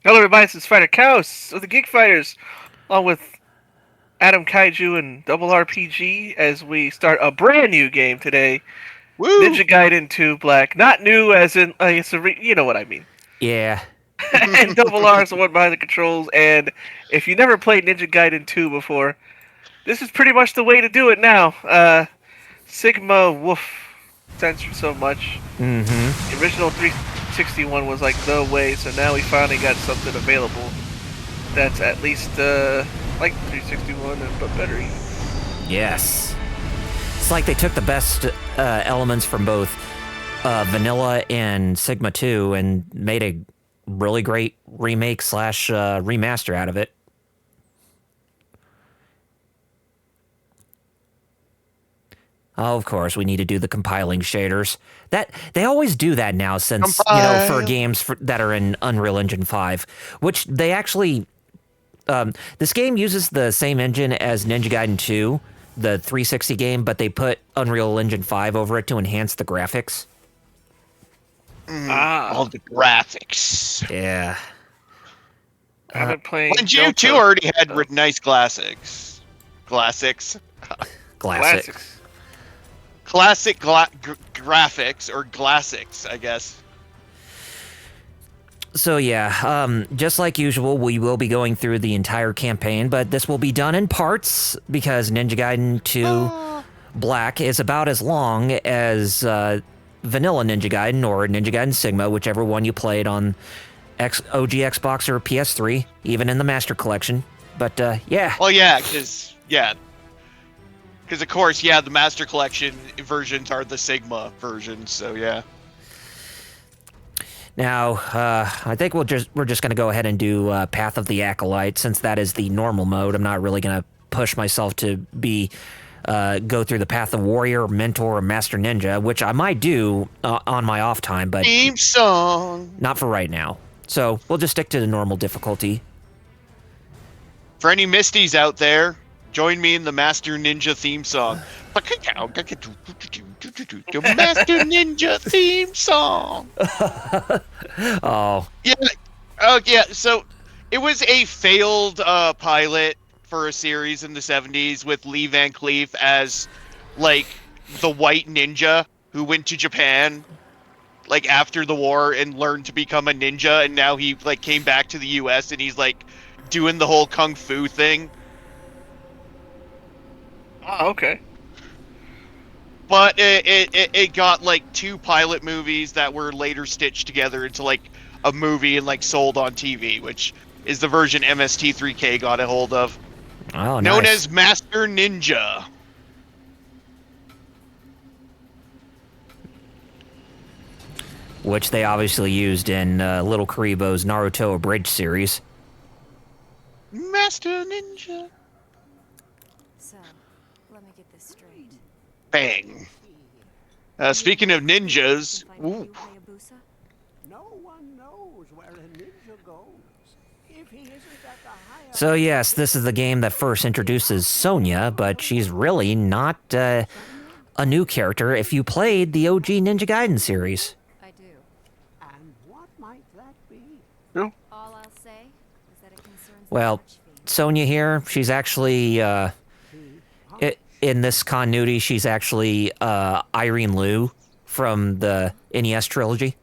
Hello, everybody. This is Fighter Chaos of the Geek Fighters, along with Adam Kaiju and Double RPG, as we start a brand new game today. Woo! Ninja Gaiden 2 Black. Not new, as in it's you know what I mean. Yeah. And Double R is the one behind the controls. And if you never played Ninja Gaiden 2 before, this is pretty much the way to do it now. Sigma Woof censored so much. Mm-hmm. The original 361 was like the way, so now we finally got something available that's at least like 361 and but better. Yes. It's like they took the best elements from both Vanilla and Sigma 2 and made a really great remake slash remaster out of it. Oh, of course, we need to do the compiling shaders. That they always do that now, since for games that are in Unreal Engine 5, which they actually. This game uses the same engine as Ninja Gaiden 2, the 360 game, but they put Unreal Engine 5 over it to enhance the graphics. All the graphics. Yeah. I've been playing. When you two already had nice classics. Classics. Classics. Classic graphics, or classics, I guess. So yeah, just like usual, we will be going through the entire campaign, but this will be done in parts because Ninja Gaiden 2 Black is about as long as Vanilla Ninja Gaiden or Ninja Gaiden Sigma, whichever one you played on OG Xbox or PS3, even in the Master Collection. But yeah. Well, yeah, because of course, the Master Collection versions are the Sigma versions, so yeah. Now, I think we're just going to go ahead and do Path of the Acolyte, since that is the normal mode. I'm not really going to push myself to go through the Path of Warrior, Mentor, or Master Ninja, which I might do on my off time, but Theme song. Not for right now. So we'll just stick to the normal difficulty. For any Misties out there, join me in the Master Ninja theme song. Master Ninja theme song. Oh. Yeah. Oh, yeah. So it was a failed pilot for a series in the 70s with Lee Van Cleef as, like, the white ninja who went to Japan, like, after the war and learned to become a ninja, and now he, like, came back to the US and he's, like, doing the whole kung fu thing. Oh, okay. But it got, like, 2 pilot movies that were later stitched together into, like, a movie and, like, sold on TV, which is the version MST3K got a hold of. Oh, known nice. as Master Ninja. Which they obviously used in Little Karibo's Naruto Abridged series. Master Ninja. So, let me get this straight. Bang. Speaking of ninjas, ooh. No one knows where a ninja goes. If he isn't at the higher... So yes, this is the game that first introduces Sonya, but she's really not a new character if you played the OG Ninja Gaiden series. I do. And what might that be? No. All I'll say is that it concerns Well, Sonya here, she's actually, in this continuity, she's actually Irene Liu from the NES trilogy.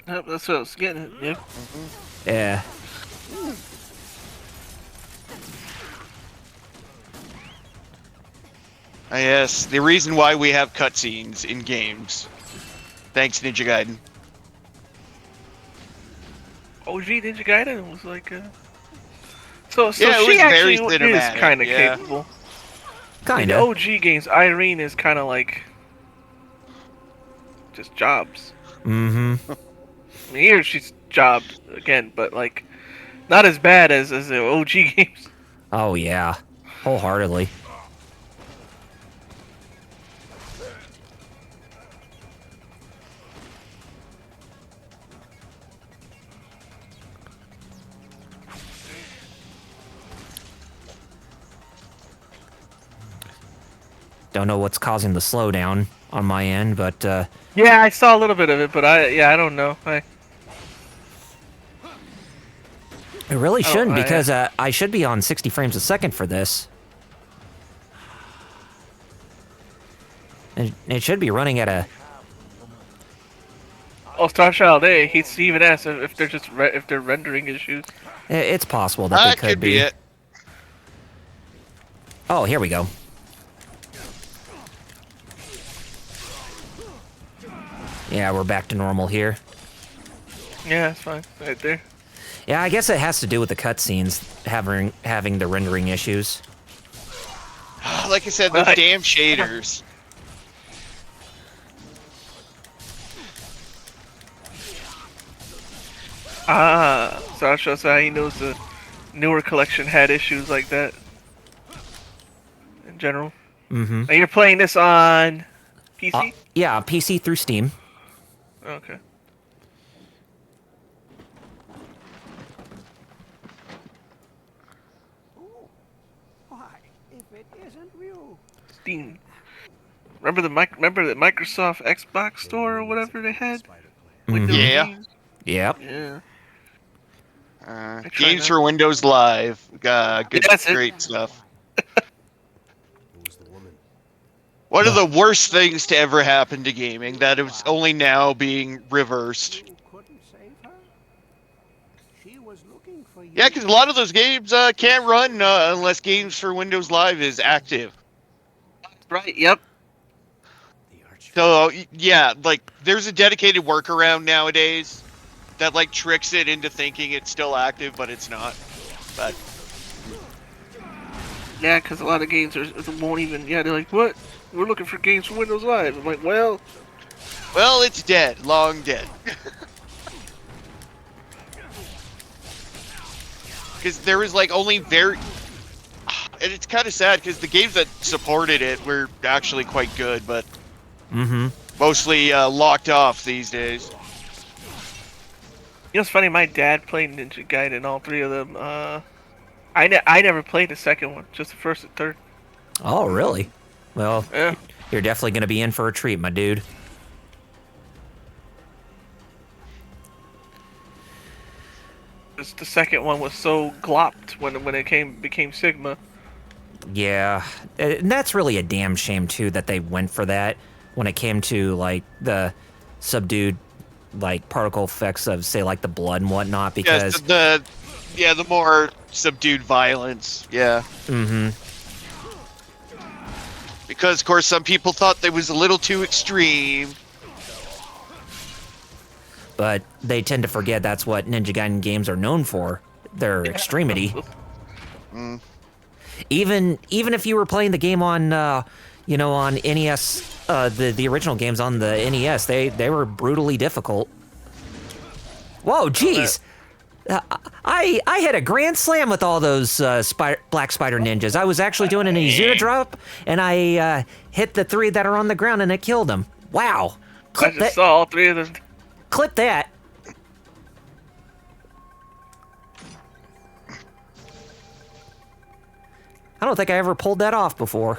Yep, that's what I was getting at. Yep. Yeah. Yes, the reason why we have cutscenes in games. Thanks, Ninja Gaiden. OG Ninja Gaiden was like So Yeah, it she was very actually is cinematic, kind of yeah. capable. In Kinda. the OG games, Irene is kind of like just jobs. Mm-hmm. I mean, here she's jobbed again, but like not as bad as the OG games. Oh yeah. Wholeheartedly. Don't know what's causing the slowdown on my end, but Yeah, I saw a little bit of it, but I don't know. It really shouldn't, yeah. because I should be on 60 frames a second for this. And it should be running at a... Oh, Star Child A. He even asked if they're just if they're rendering issues. It's possible that they That could be it. Oh, here we go. Yeah, we're back to normal here. Yeah, that's fine. Right there. Yeah, I guess it has to do with the cutscenes having the rendering issues. Like I said, those Right. damn shaders. Ah, so that shows how he knows the newer collection had issues like that. In general. Mm-hmm. And you're playing this on PC? Yeah, PC through Steam. Okay. Why, if it isn't you. Steam. Remember the Microsoft Xbox store or whatever they had? Windows Yeah. games? Yep. Yeah. I tried Games that. for Windows Live. Good, That's it. great stuff. One of the worst things to ever happen to gaming, that it's only now being reversed. You couldn't save her? She was looking for you. Yeah, because a lot of those games can't run unless Games for Windows Live is active. Right, yep. So, yeah, like, there's a dedicated workaround nowadays that, like, tricks it into thinking it's still active, but it's not. But, Yeah, because a lot of games won't even. Yeah, they're like, what? We're looking for games for Windows Live. I'm like, well, it's dead. Long dead. Because there was, like, only very... And it's kind of sad, because the games that supported it were actually quite good, but Mm-hmm. mostly locked off these days. you know, it's funny. My dad played Ninja Gaiden, all three of them. I never played the second one, just the first and third. Oh, really? Well, Yeah. you're definitely going to be in for a treat, my dude. The second one was so glopped when it became Sigma. Yeah, and that's really a damn shame, too, that they went for that when it came to, like, the subdued, like, particle effects of, say, like, the blood and whatnot, because... The more subdued violence, yeah. Mm-hmm. Because, of course, some people thought they was a little too extreme. But they tend to forget that's what Ninja Gaiden games are known for, their extremity. Even if you were playing the game on, on NES, the original games on the NES, they were brutally difficult. Whoa, jeez! I hit a grand slam with all those black spider ninjas. I was actually doing an Izuna drop, and I hit the three that are on the ground, and it killed them. Wow! I just saw all three of them. Clip that. I don't think I ever pulled that off before.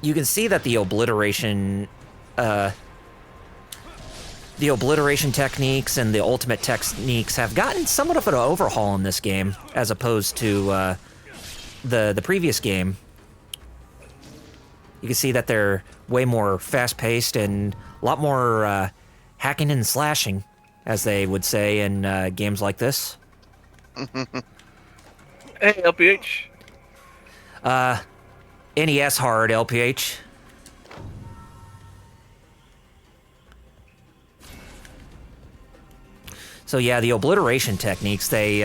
You can see that the obliteration techniques and the ultimate techniques have gotten somewhat of an overhaul in this game, as opposed to the previous game. You can see that they're way more fast-paced and a lot more hacking and slashing, as they would say in games like this. Hey, LPH. NES hard, LPH. So yeah, the obliteration techniques, they,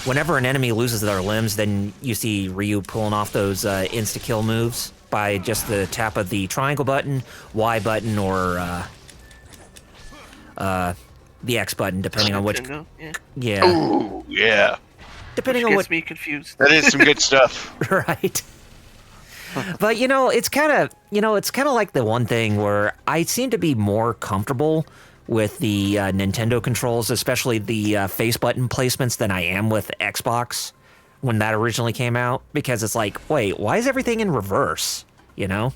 whenever an enemy loses their limbs, then you see Ryu pulling off those insta-kill moves by just the tap of the triangle button, Y button, or the X button, depending on which... No, yeah. Yeah. Ooh, yeah. Depending Which on gets what... me confused. That is some good stuff. Right. But, it's kind of like the one thing where I seem to be more comfortable with the Nintendo controls, especially the face button placements, than I am with Xbox. when that originally came out, because it's like, wait, why is everything in reverse? You know?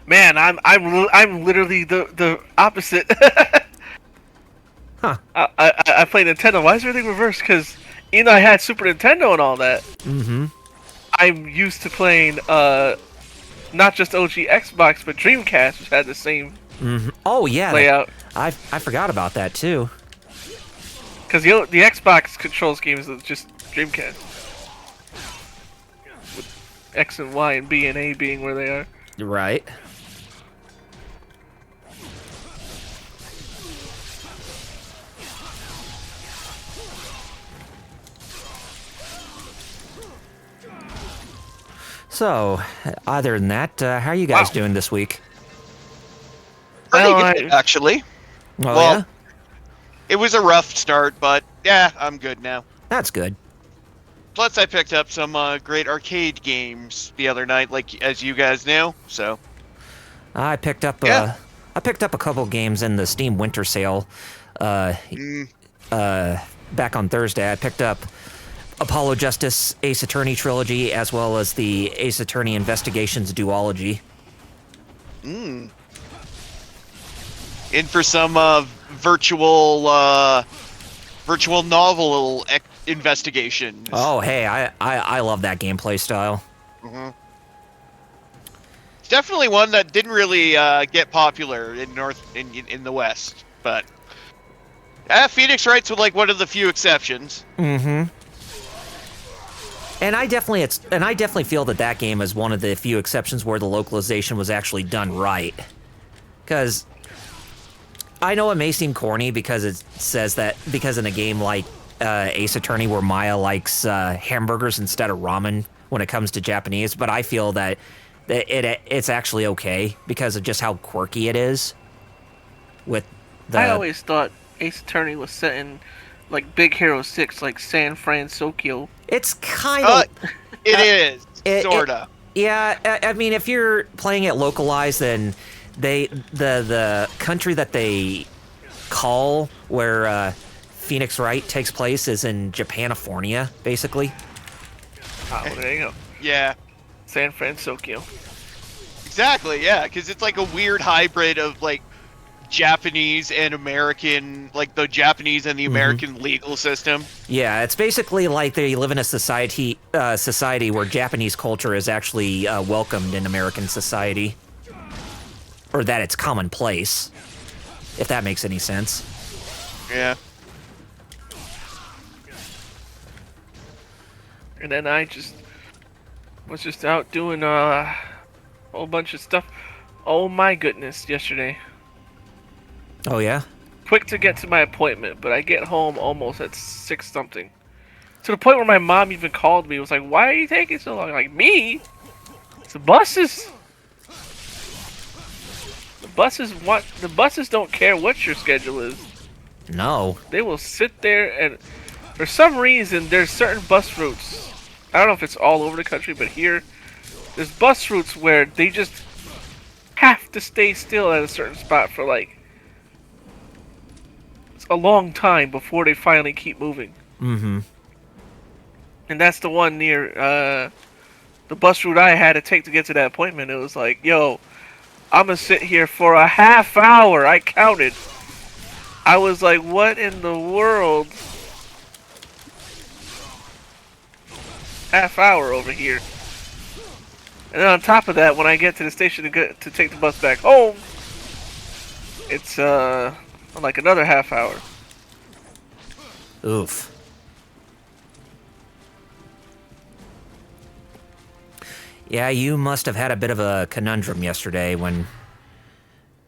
Man, I'm literally the opposite. Huh. I play Nintendo. Why is everything reversed? Because even though I had Super Nintendo and all that, I'm used to playing not just OG Xbox but Dreamcast, which had the same Oh yeah, layout. I forgot about that too. Because the Xbox controls games are just Dreamcast, with X and Y and B and A being where they are. Right. So, other than that, how are you guys doing this week? Pretty Well, good, actually. Oh Well, yeah, it was a rough start, but yeah, I'm good now. that's good. Plus, I picked up some great arcade games the other night, like as you guys know. So I picked up Yeah. I picked up a couple games in the Steam Winter Sale. mm, Back on Thursday, I picked up Apollo Justice Ace Attorney trilogy, as well as the Ace Attorney Investigations duology. in for some virtual novel investigations. Oh, hey, I love that gameplay style. It's definitely one that didn't really get popular in in the West, but Phoenix Wright's like one of the few exceptions. And I definitely feel that game is one of the few exceptions where the localization was actually done right. Because I know it may seem corny because it says that because in a game like Ace Attorney where Maya likes hamburgers instead of ramen when it comes to Japanese, but I feel that it's actually okay because of just how quirky it is. With I always thought Ace Attorney was set in like Big Hero 6, like San Francisco. it's kind of It is it- sorta. yeah. I mean, if you're playing it localized, then the country that they call where Phoenix Wright takes place is in Japanifornia, basically. Oh, there you go. Yeah, San Francisco. exactly. Yeah, because it's like a weird hybrid of like Japanese and American, like the Japanese and the American legal system. Yeah, it's basically like they live in a society where Japanese culture is actually welcomed in American society, or that it's commonplace, if that makes any sense. Yeah. And then I was just out doing a whole bunch of stuff. Oh my goodness, yesterday. Oh yeah. Quick to get to my appointment, but I get home almost at 6 something. To the point where my mom even called me. Was like, "Why are you taking so long?" Like, me? It's the buses. The buses don't care what your schedule is. No. They will sit there and for some reason there's certain bus routes. I don't know if it's all over the country, but here there's bus routes where they just have to stay still at a certain spot for like a long time before they finally keep moving. Mm-hmm. And that's the one near the bus route I had to take to get to that appointment. It was like, yo, I'm gonna sit here for a half hour. I counted. I was like, what in the world? Half hour over here. And then on top of that, when I get to the station to take the bus back home, it's like another half hour. Oof. Yeah, you must have had a bit of a conundrum yesterday when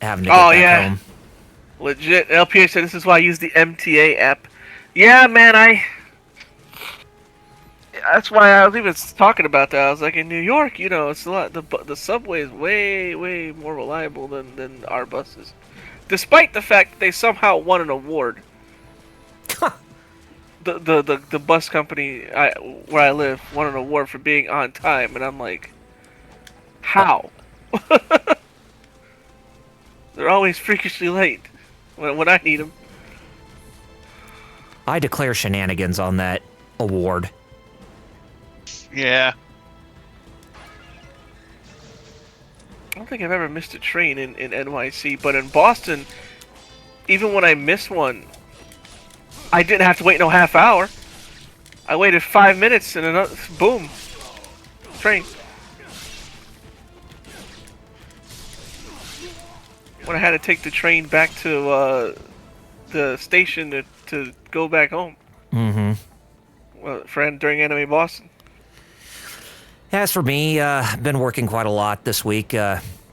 having to get back home. Legit. LPH said this is why I use the MTA app. Yeah, man, that's why I was even talking about that. I was like, in New York, you know, it's a lot. The subway is way more reliable than our buses, despite the fact that they somehow won an award. The bus company where I live won an award for being on time, and I'm like, how? They're always freakishly late when I need them. I declare shenanigans on that award. Yeah. I don't think I've ever missed a train in NYC, but in Boston, even when I missed one, I didn't have to wait no half hour. I waited 5 minutes and another boom, train. When I had to take the train back to the station to go back home. Mm-hmm. Well, during Anime Boston. As for me, I've been working quite a lot this week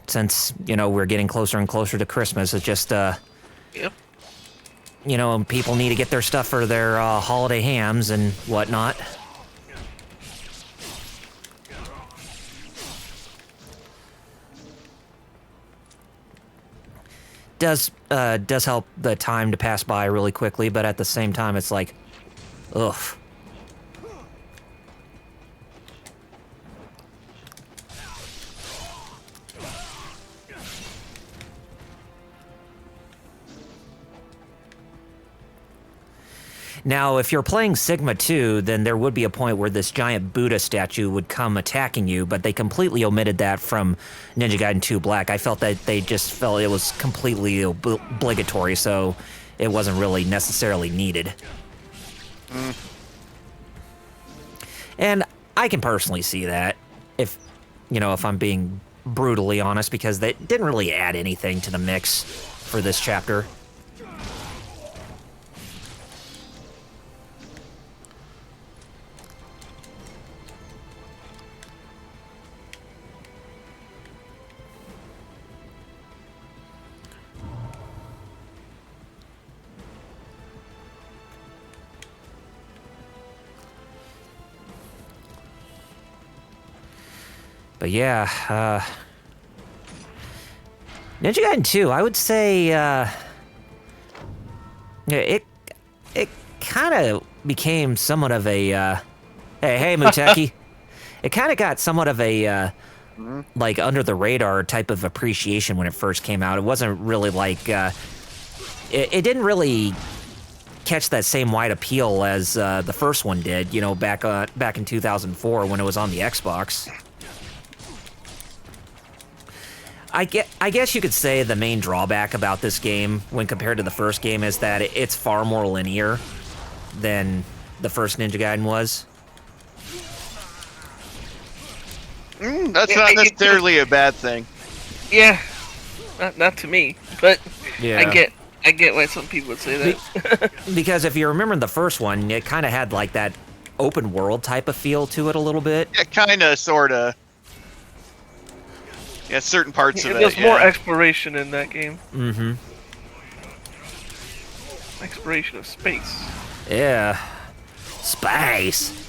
since, we're getting closer and closer to Christmas. It's just, Yep. People need to get their stuff for their holiday hams and whatnot. Does help the time to pass by really quickly, but at the same time, it's like, ugh. Now, if you're playing Sigma 2, then there would be a point where this giant Buddha statue would come attacking you, but they completely omitted that from Ninja Gaiden 2 Black. I felt that they just felt it was completely obligatory, so it wasn't really necessarily needed. And I can personally see that, if I'm being brutally honest, because they didn't really add anything to the mix for this chapter. But yeah, Ninja Gaiden 2, I would say, it kind of became somewhat of a, hey, Muteki. It kind of got somewhat of a, like, under the radar type of appreciation when it first came out. It wasn't really like, it didn't really catch that same wide appeal as the first one did, back in 2004 when it was on the Xbox. I guess you could say the main drawback about this game, when compared to the first game, is that it's far more linear than the first Ninja Gaiden was. That's not necessarily a bad thing. Yeah, not to me, but Yeah. I get why some people would say that. Because if you remember the first one, it kind of had like that open world type of feel to it a little bit. Yeah, kind of, sort of. Yeah, certain parts of it. There's more exploration in that game. Mm-hmm. Exploration of space. Yeah. Space.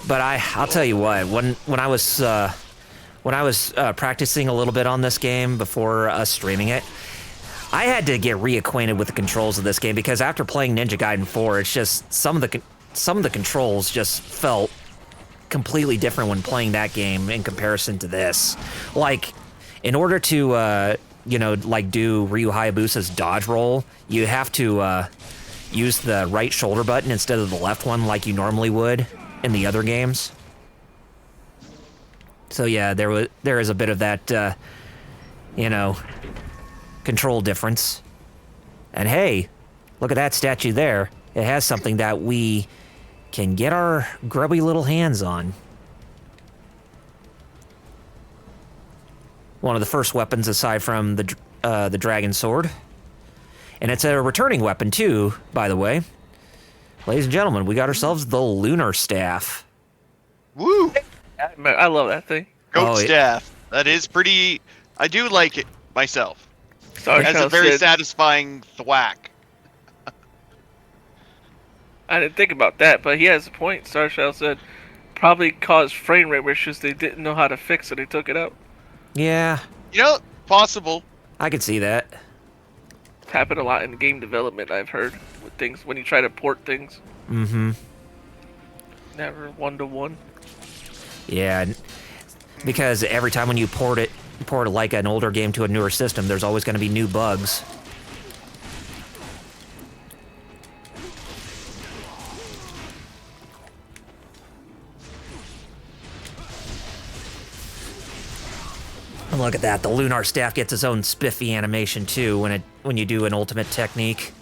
But I'll tell you what, when I was practicing a little bit on this game before us streaming it, I had to get reacquainted with the controls of this game, because after playing Ninja Gaiden 4, it's just some of the controls just felt completely different when playing that game in comparison to this. Like, in order to like do Ryu Hayabusa's dodge roll, you have to use the right shoulder button instead of the left one like you normally would in the other games. So yeah, there is a bit of that control difference. And hey, look at that statue there. It has something that we can get our grubby little hands on. One of the first weapons aside from the dragon sword. And it's a returning weapon too, by the way. Ladies and gentlemen, we got ourselves the Lunar Staff. Woo! I love that thing. Goat staff. That is pretty... I do like it myself. Sorry, It has a very satisfying thwack. I didn't think about that, but he has a point. Starshell said probably caused frame rate issues. They didn't know how to fix it. They took it out. Yeah. Possible. I could see that. It's happened a lot in game development, I've heard, with things when you try to port things. Mm-hmm. Never one-to-one. Yeah. Because every time when you port like an older game to a newer system, there's always going to be new bugs. Look at that. The Lunar Staff gets its own spiffy animation too when you do an ultimate technique.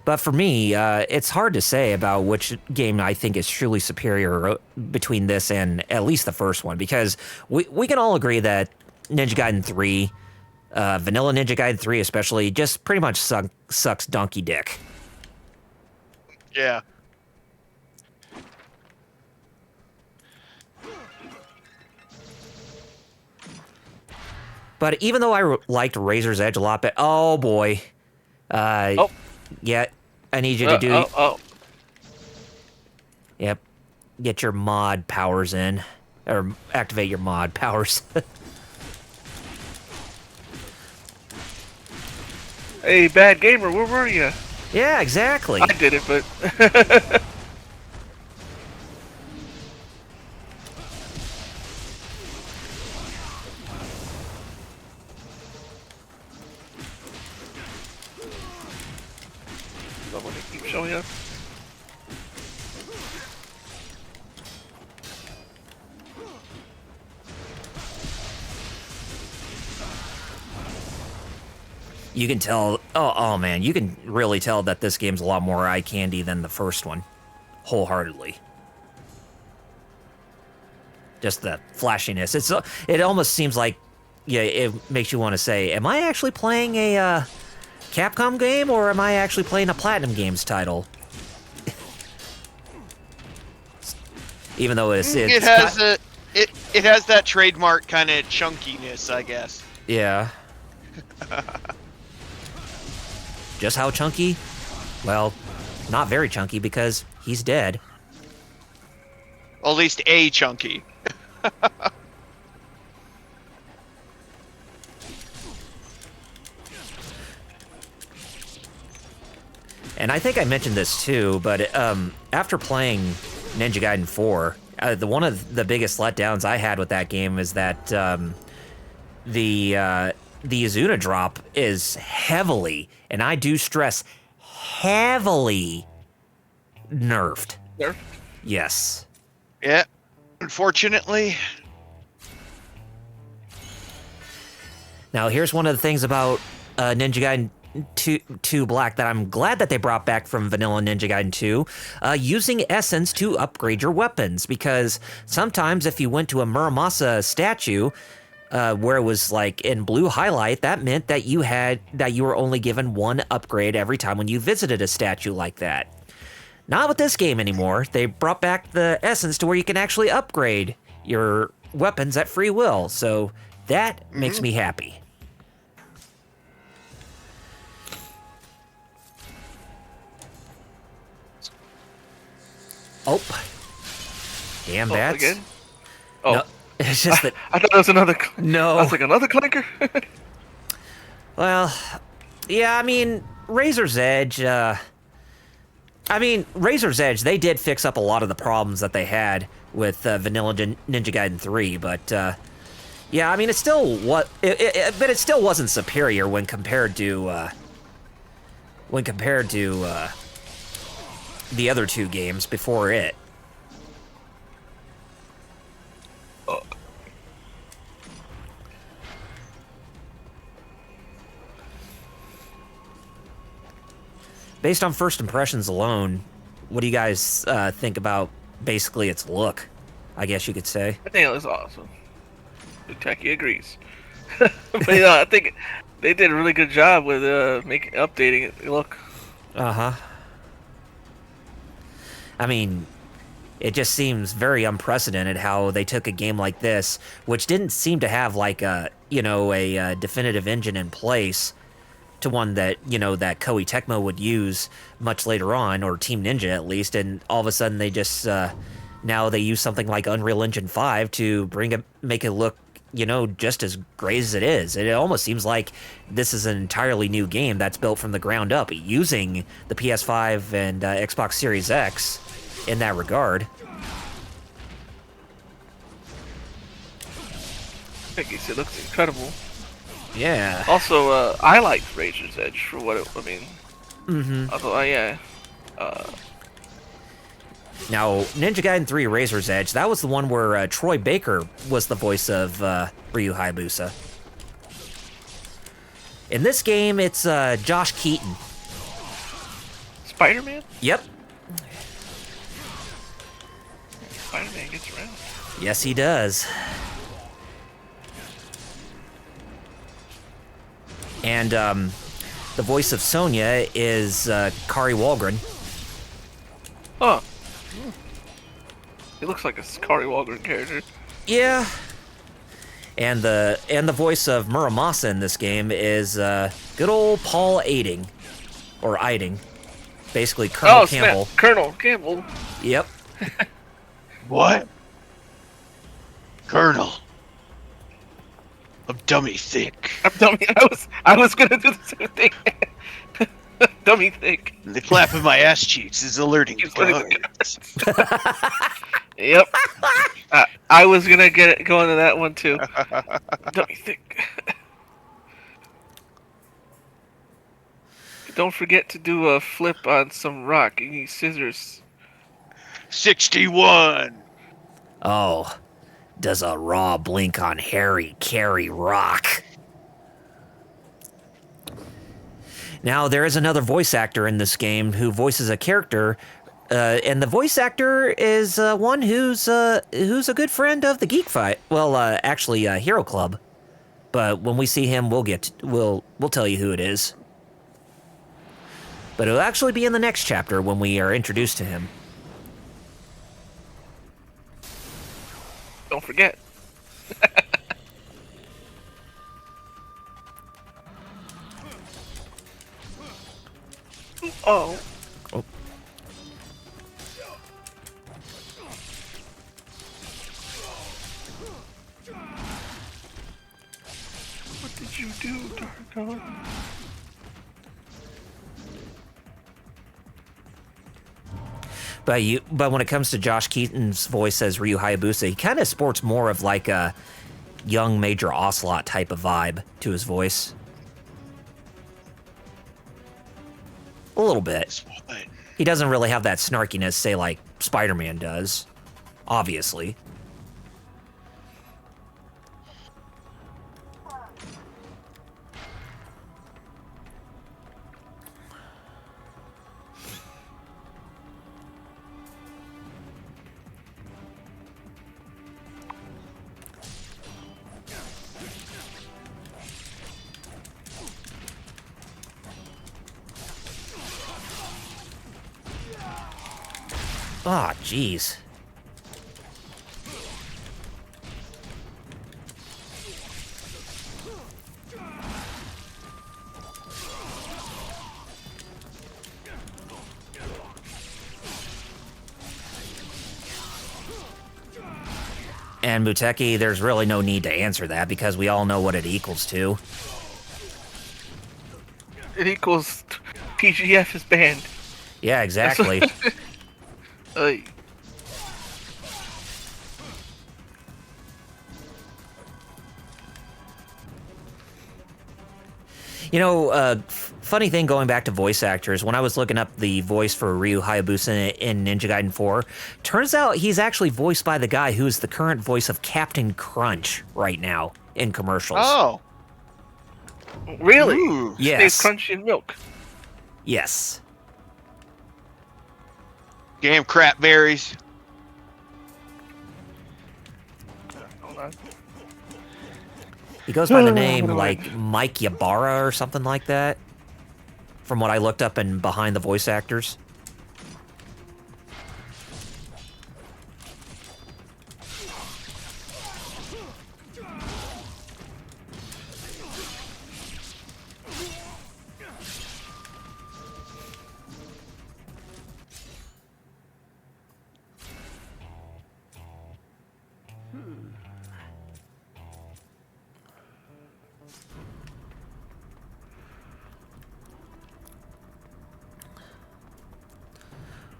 But for me, it's hard to say about which game I think is truly superior between this and at least the first one, because we can all agree that Ninja Gaiden 3, vanilla Ninja Gaiden 3 especially, just pretty much sucks donkey dick. Yeah. But even though I liked Razor's Edge a lot, but oh boy. Yeah, I need you to do... Yep. Get your mod powers in. Or activate your mod powers. Hey, bad gamer, where were you? Yeah, exactly. I did it, but... Someone keep showing up. You can tell... Oh, man. You can really tell that this game's a lot more eye candy than the first one. Wholeheartedly. Just the flashiness. It almost seems like... Yeah, it makes you want to say, am I actually playing a Capcom game, or am I actually playing a Platinum Games title? Even though it has that trademark kind of chunkiness, I guess. Yeah. Just how chunky? Well, not very chunky because he's dead. Well, at least a chunky. And I think I mentioned this too, but after playing Ninja Gaiden 4, one of the biggest letdowns I had with that game is that the Izuna drop is heavily, and I do stress, heavily nerfed. Nerfed? Yes. Yeah, unfortunately. Now, here's one of the things about Ninja Gaiden 2 Black that I'm glad that they brought back from vanilla Ninja Gaiden 2, using Essence to upgrade your weapons, because sometimes if you went to a Muramasa statue, where it was like in blue highlight, that meant that you were only given one upgrade every time when you visited a statue like that. Not with this game anymore. They brought back the Essence to where you can actually upgrade your weapons at free will, so that makes me happy. Oh. Damn bats. Again? Oh. No, it's just that... I thought it was another... No. I was like, another clanker? Well, yeah, I mean, Razor's Edge, they did fix up a lot of the problems that they had with vanilla Ninja Gaiden 3, but, yeah, I mean, it still but it still wasn't superior when compared to, the other two games before it. Based on first impressions alone, what do you guys think about basically its look? I guess you could say. I think it was awesome. Techie agrees. But yeah, I think they did a really good job with updating it. Look. Uh-huh. I mean, it just seems very unprecedented how they took a game like this, which didn't seem to have like a definitive engine in place, to one that, that Koei Tecmo would use much later on, or Team Ninja at least, and all of a sudden they just, now they use something like Unreal Engine 5 to make it look, just as great as it is. It almost seems like this is an entirely new game that's built from the ground up, using the PS5 and Xbox Series X in that regard. I guess it looks incredible. Yeah. Also, I liked Razor's Edge for what I mean. Mm-hmm. Although, yeah. Uh, Now, Ninja Gaiden 3 Razor's Edge, that was the one where Troy Baker was the voice of Ryu Hayabusa. In this game, it's Josh Keaton. Spider-Man? Yep. Spider-Man gets around. Yes, he does. And the voice of Sonya is Kari Walgren. Huh. He looks like a Kari Walgren character. Yeah. And the voice of Muramasa in this game is good old Paul Aiding. Or Eiding. Basically Colonel Campbell. Snap. Colonel Campbell. Yep. What? Colonel. I'm dummy thick. I'm dummy. I was gonna do the same thing. Dummy thick. The clap of my ass cheeks is alerting He's the gonna- guards. Yep. I was gonna go into that one too. Dummy thick. Don't forget to do a flip on some rock. You need scissors. 61. Oh. Does a raw blink on Harry carry rock? Now, there is another voice actor in this game who voices a character, and the voice actor is one who's a good friend of the Geek Fight. Well, actually, Hero Club. But when we see him, we'll tell you who it is. But it'll actually be in the next chapter when we are introduced to him. Don't forget. Oh. Oh. What did you do, Darko? But when it comes to Josh Keaton's voice as Ryu Hayabusa, he kind of sports more of like a young Major Ocelot type of vibe to his voice. A little bit. What? He doesn't really have that snarkiness, say, like Spider-Man does. Obviously. Ah, jeez. And Muteki, there's really no need to answer that because we all know what it equals to. It equals TGF is banned. Yeah, exactly. Ay. You know, funny thing going back to voice actors, when I was looking up the voice for Ryu Hayabusa in Ninja Gaiden 4, turns out he's actually voiced by the guy who's the current voice of Captain Crunch right now in commercials. Oh. Really? Ooh. Yes. Stays crunchy in milk. Yes. Damn crap berries. Hold on. He goes by the name, like, Mike Ybarra or something like that, from what I looked up in behind the voice actors.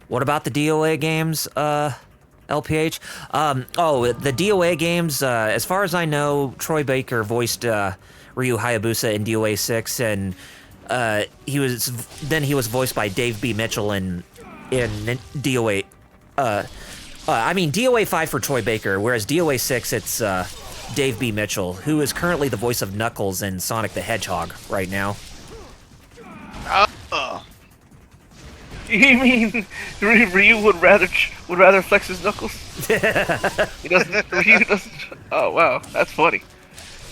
What about the DOA games, LPH? The DOA games, as far as I know, Troy Baker voiced Ryu Hayabusa in DOA 6, and he was voiced by Dave B. Mitchell in DOA. I mean DOA 5 for Troy Baker, whereas DOA 6 it's Dave B. Mitchell, who is currently the voice of Knuckles in Sonic the Hedgehog right now. You mean Ryu would rather flex his knuckles? He doesn't. Ryu doesn't. Oh wow, that's funny.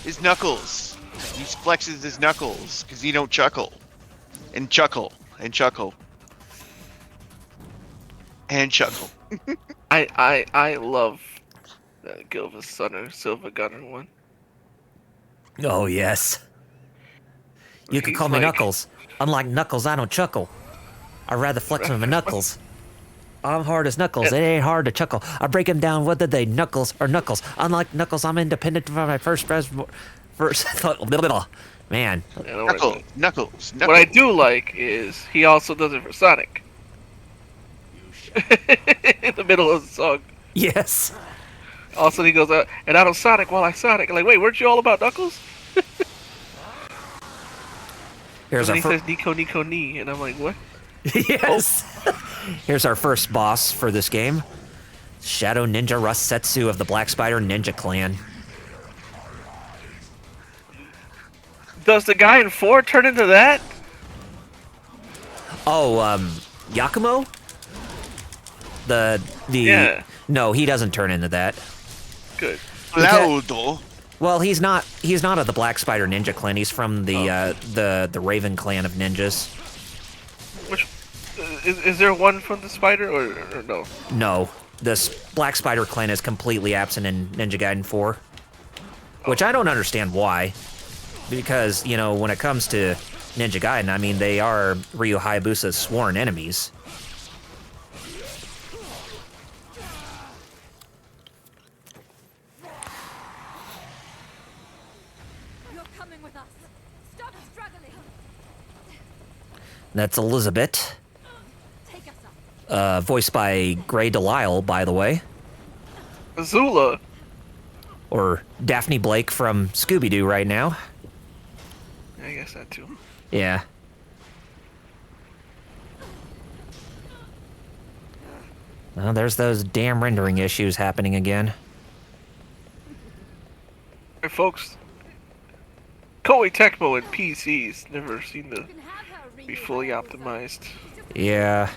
His knuckles. He flexes his knuckles because he don't chuckle. And chuckle. And chuckle. And chuckle. I love that Gilva's Sunner Silver Gunner one. Oh yes. You could He's call me like- Knuckles. Unlike Knuckles, I don't chuckle. I rather flex with my knuckles. I'm hard as Knuckles. It ain't hard to chuckle. I break them down whether they Knuckles or Knuckles. Unlike Knuckles, I'm independent from my first man. I don't know what it Knuckles. is. Knuckles. What I do like is he also does it for Sonic. In the middle of the song. Yes. Also, he goes out, and I don't Sonic while I Sonic. I'm like, wait, weren't you all about Knuckles? Here's And our he says Nico Nico Ni, and I'm like, what? yes. Here's our first boss for this game. Shadow Ninja Rasetsu of the Black Spider Ninja Clan. Does the guy in 4 turn into that? Oh, Yakumo? The Yeah. No, he doesn't turn into that. Good. Laudo. Well, he's not of the Black Spider Ninja Clan. He's from the Raven Clan of ninjas. Which is there one from the spider or no? No, this Black Spider Clan is completely absent in Ninja Gaiden 4. Which I don't understand why. Because, you know, when it comes to Ninja Gaiden, I mean, they are Ryu Hayabusa's sworn enemies. You're coming with us. Stop struggling. That's Elizabeth, Take us up. voiced by Gray Delisle, by the way. Azula. Or Daphne Blake from Scooby-Doo right now. I guess that too. Yeah. Well, there's those damn rendering issues happening again. Hey, folks. Koei Tecmo and PCs never seem to be fully optimized. Yeah.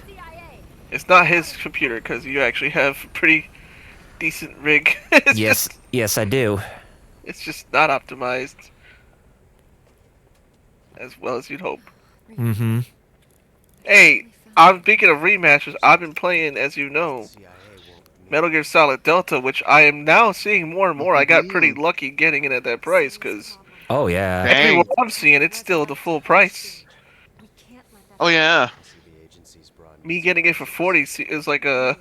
It's not his computer because you actually have a pretty decent rig. It's Yes, just- yes, I do. it's just not optimized as well as you'd hope. Mm-hmm. Hey, I'm speaking of remasters. I've been playing, as you know, Metal Gear Solid Delta, which I am now seeing more and more. I got pretty lucky getting it at that price because Oh, yeah. Dang. everywhere I'm seeing it's still the full price. We can't let that Oh yeah. Me getting it for 40 is like a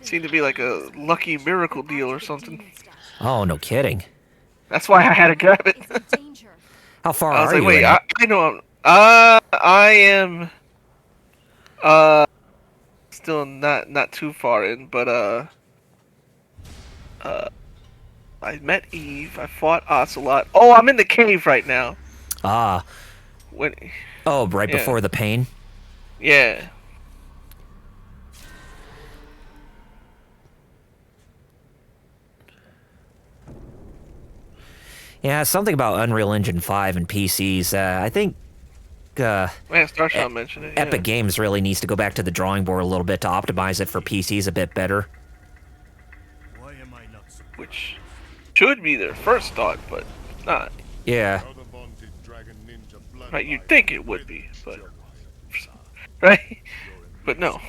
seemed to be like a lucky miracle deal or something. Oh, no kidding. That's why I had to grab it. It's a danger. How far I was are like, you wait, in I it? know I am still not too far in, but I met Eve, I fought Ocelot. Oh, I'm in the cave right now. Ah. When Oh, right Yeah. before the pain? yeah. Yeah, something about Unreal Engine 5 and PCs. I think Man, Starshot mentioned it. Yeah. Epic Games really needs to go back to the drawing board a little bit to optimize it for PCs a bit better. Which should be their first thought, but it's not. Yeah. Right, you'd think it would be, but right? But no.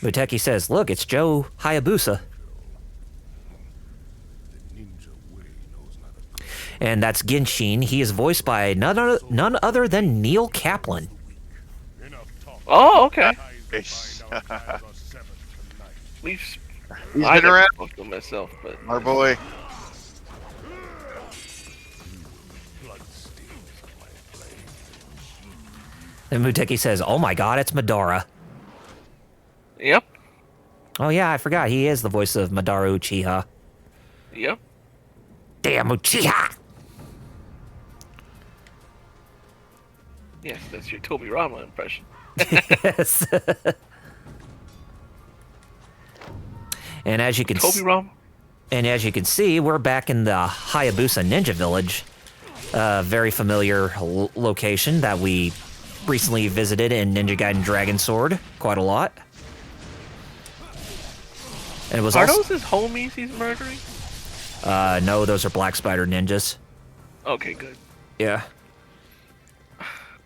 Muteki says, look, it's Joe Hayabusa. And that's Genshin. He is voiced by none other than Neil Kaplan. Oh, okay. He's We've been I never around. spoke to myself, but Our boy. And Muteki says, oh my god, it's Madara. yep, Oh yeah, I forgot. He is the voice of Madara Uchiha. yep. Damn Uchiha! Yes, that's your Toby Rama impression. Yes. And as you can Toby Rama? and as you can see, we're back in the Hayabusa Ninja Village. A very familiar location that we recently visited in Ninja Gaiden Dragon Sword quite a lot. And it was Are also those his homies he's murdering? no, those are Black Spider ninjas. Okay, good. Yeah.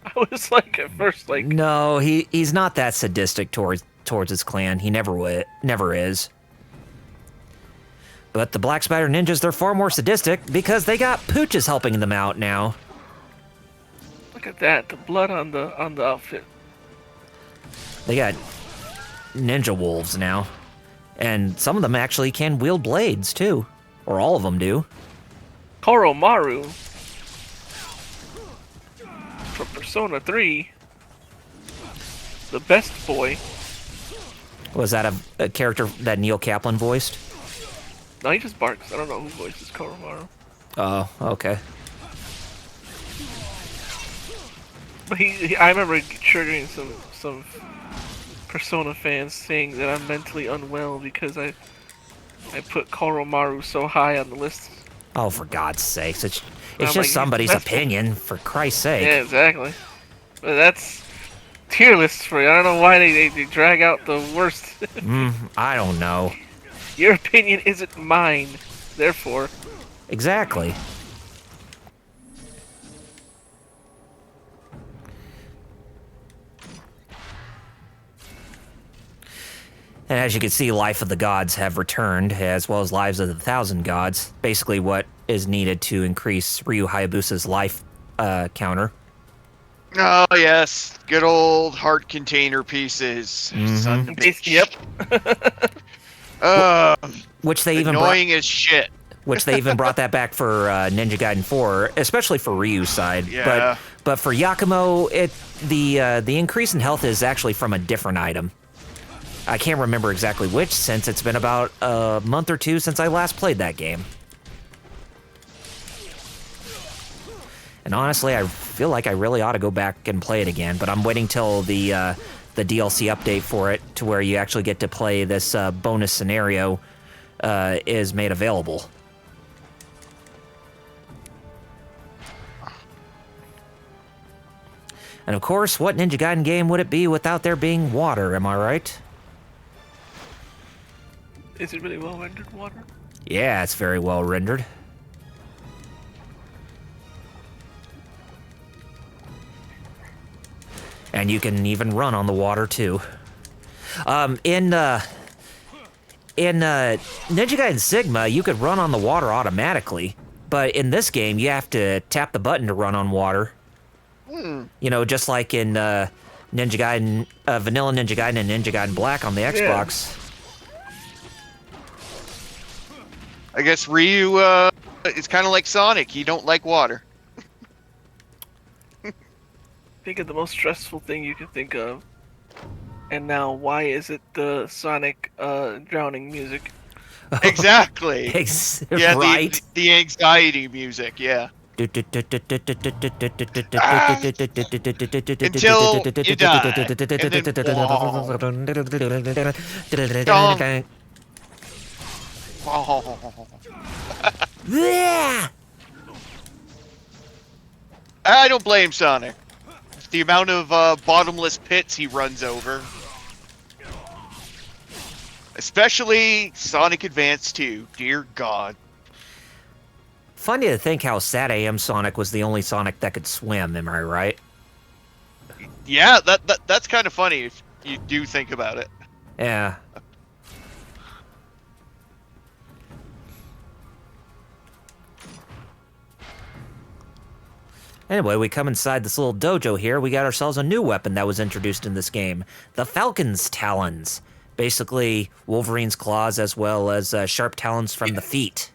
I was like, at first, like, No, he's not that sadistic towards his clan. He never is. But the Black Spider ninjas, they're far more sadistic because they got pooches helping them out now. look at that, the blood on the outfit. They got ninja wolves now. And some of them actually can wield blades too. Or all of them do. Koromaru from Persona 3, the best boy. Was that a character that Neil Kaplan voiced? No, he just barks. I don't know who voices Koromaru. Oh, okay. But I remember triggering some Persona fans saying that I'm mentally unwell because I put Koromaru so high on the list. Oh, for God's sakes. It's I'm just like, somebody's that's- opinion, for Christ's sake. Yeah, exactly. But that's tier lists for you. I don't know why they drag out the worst. I don't know. Your opinion isn't mine, therefore. Exactly. And as you can see, Life of the Gods have returned, as well as Lives of the Thousand Gods. Basically what is needed to increase Ryu Hayabusa's life counter. Oh yes, good old heart container pieces. Son of a bitch. Yep. Which they even Annoying as shit. which they even brought that back for Ninja Gaiden 4, especially for Ryu's side. Yeah. But for Yakumo, the increase in health is actually from a different item. I can't remember exactly which, since it's been about a month or two since I last played that game. And honestly, I feel like I really ought to go back and play it again, but I'm waiting till the DLC update for it, to where you actually get to play this bonus scenario is made available. And of course, what Ninja Gaiden game would it be without there being water, am I right? Is it really well rendered water? Yeah, it's very well rendered. And you can even run on the water too. In Ninja Gaiden Sigma, you could run on the water automatically, but in this game, you have to tap the button to run on water. You know, just like in Ninja Gaiden, Vanilla Ninja Gaiden and Ninja Gaiden Black on the Xbox. I guess Ryu is kind of like Sonic. You don't like water. Think of the most stressful thing you can think of. And now, why is it the Sonic drowning music? Exactly. Yeah, Right? the anxiety music. Yeah. Until you die. And then Yeah! I don't blame Sonic. The amount of bottomless pits he runs over. Especially Sonic Advance 2. Dear God. Funny to think how sad AM Sonic was the only Sonic that could swim, am I right? Yeah, that's kind of funny if you do think about it. Yeah. Anyway, we come inside this little dojo here. We got ourselves a new weapon that was introduced in this game. The Falcon's Talons. Basically, Wolverine's claws as well as sharp talons from the feet.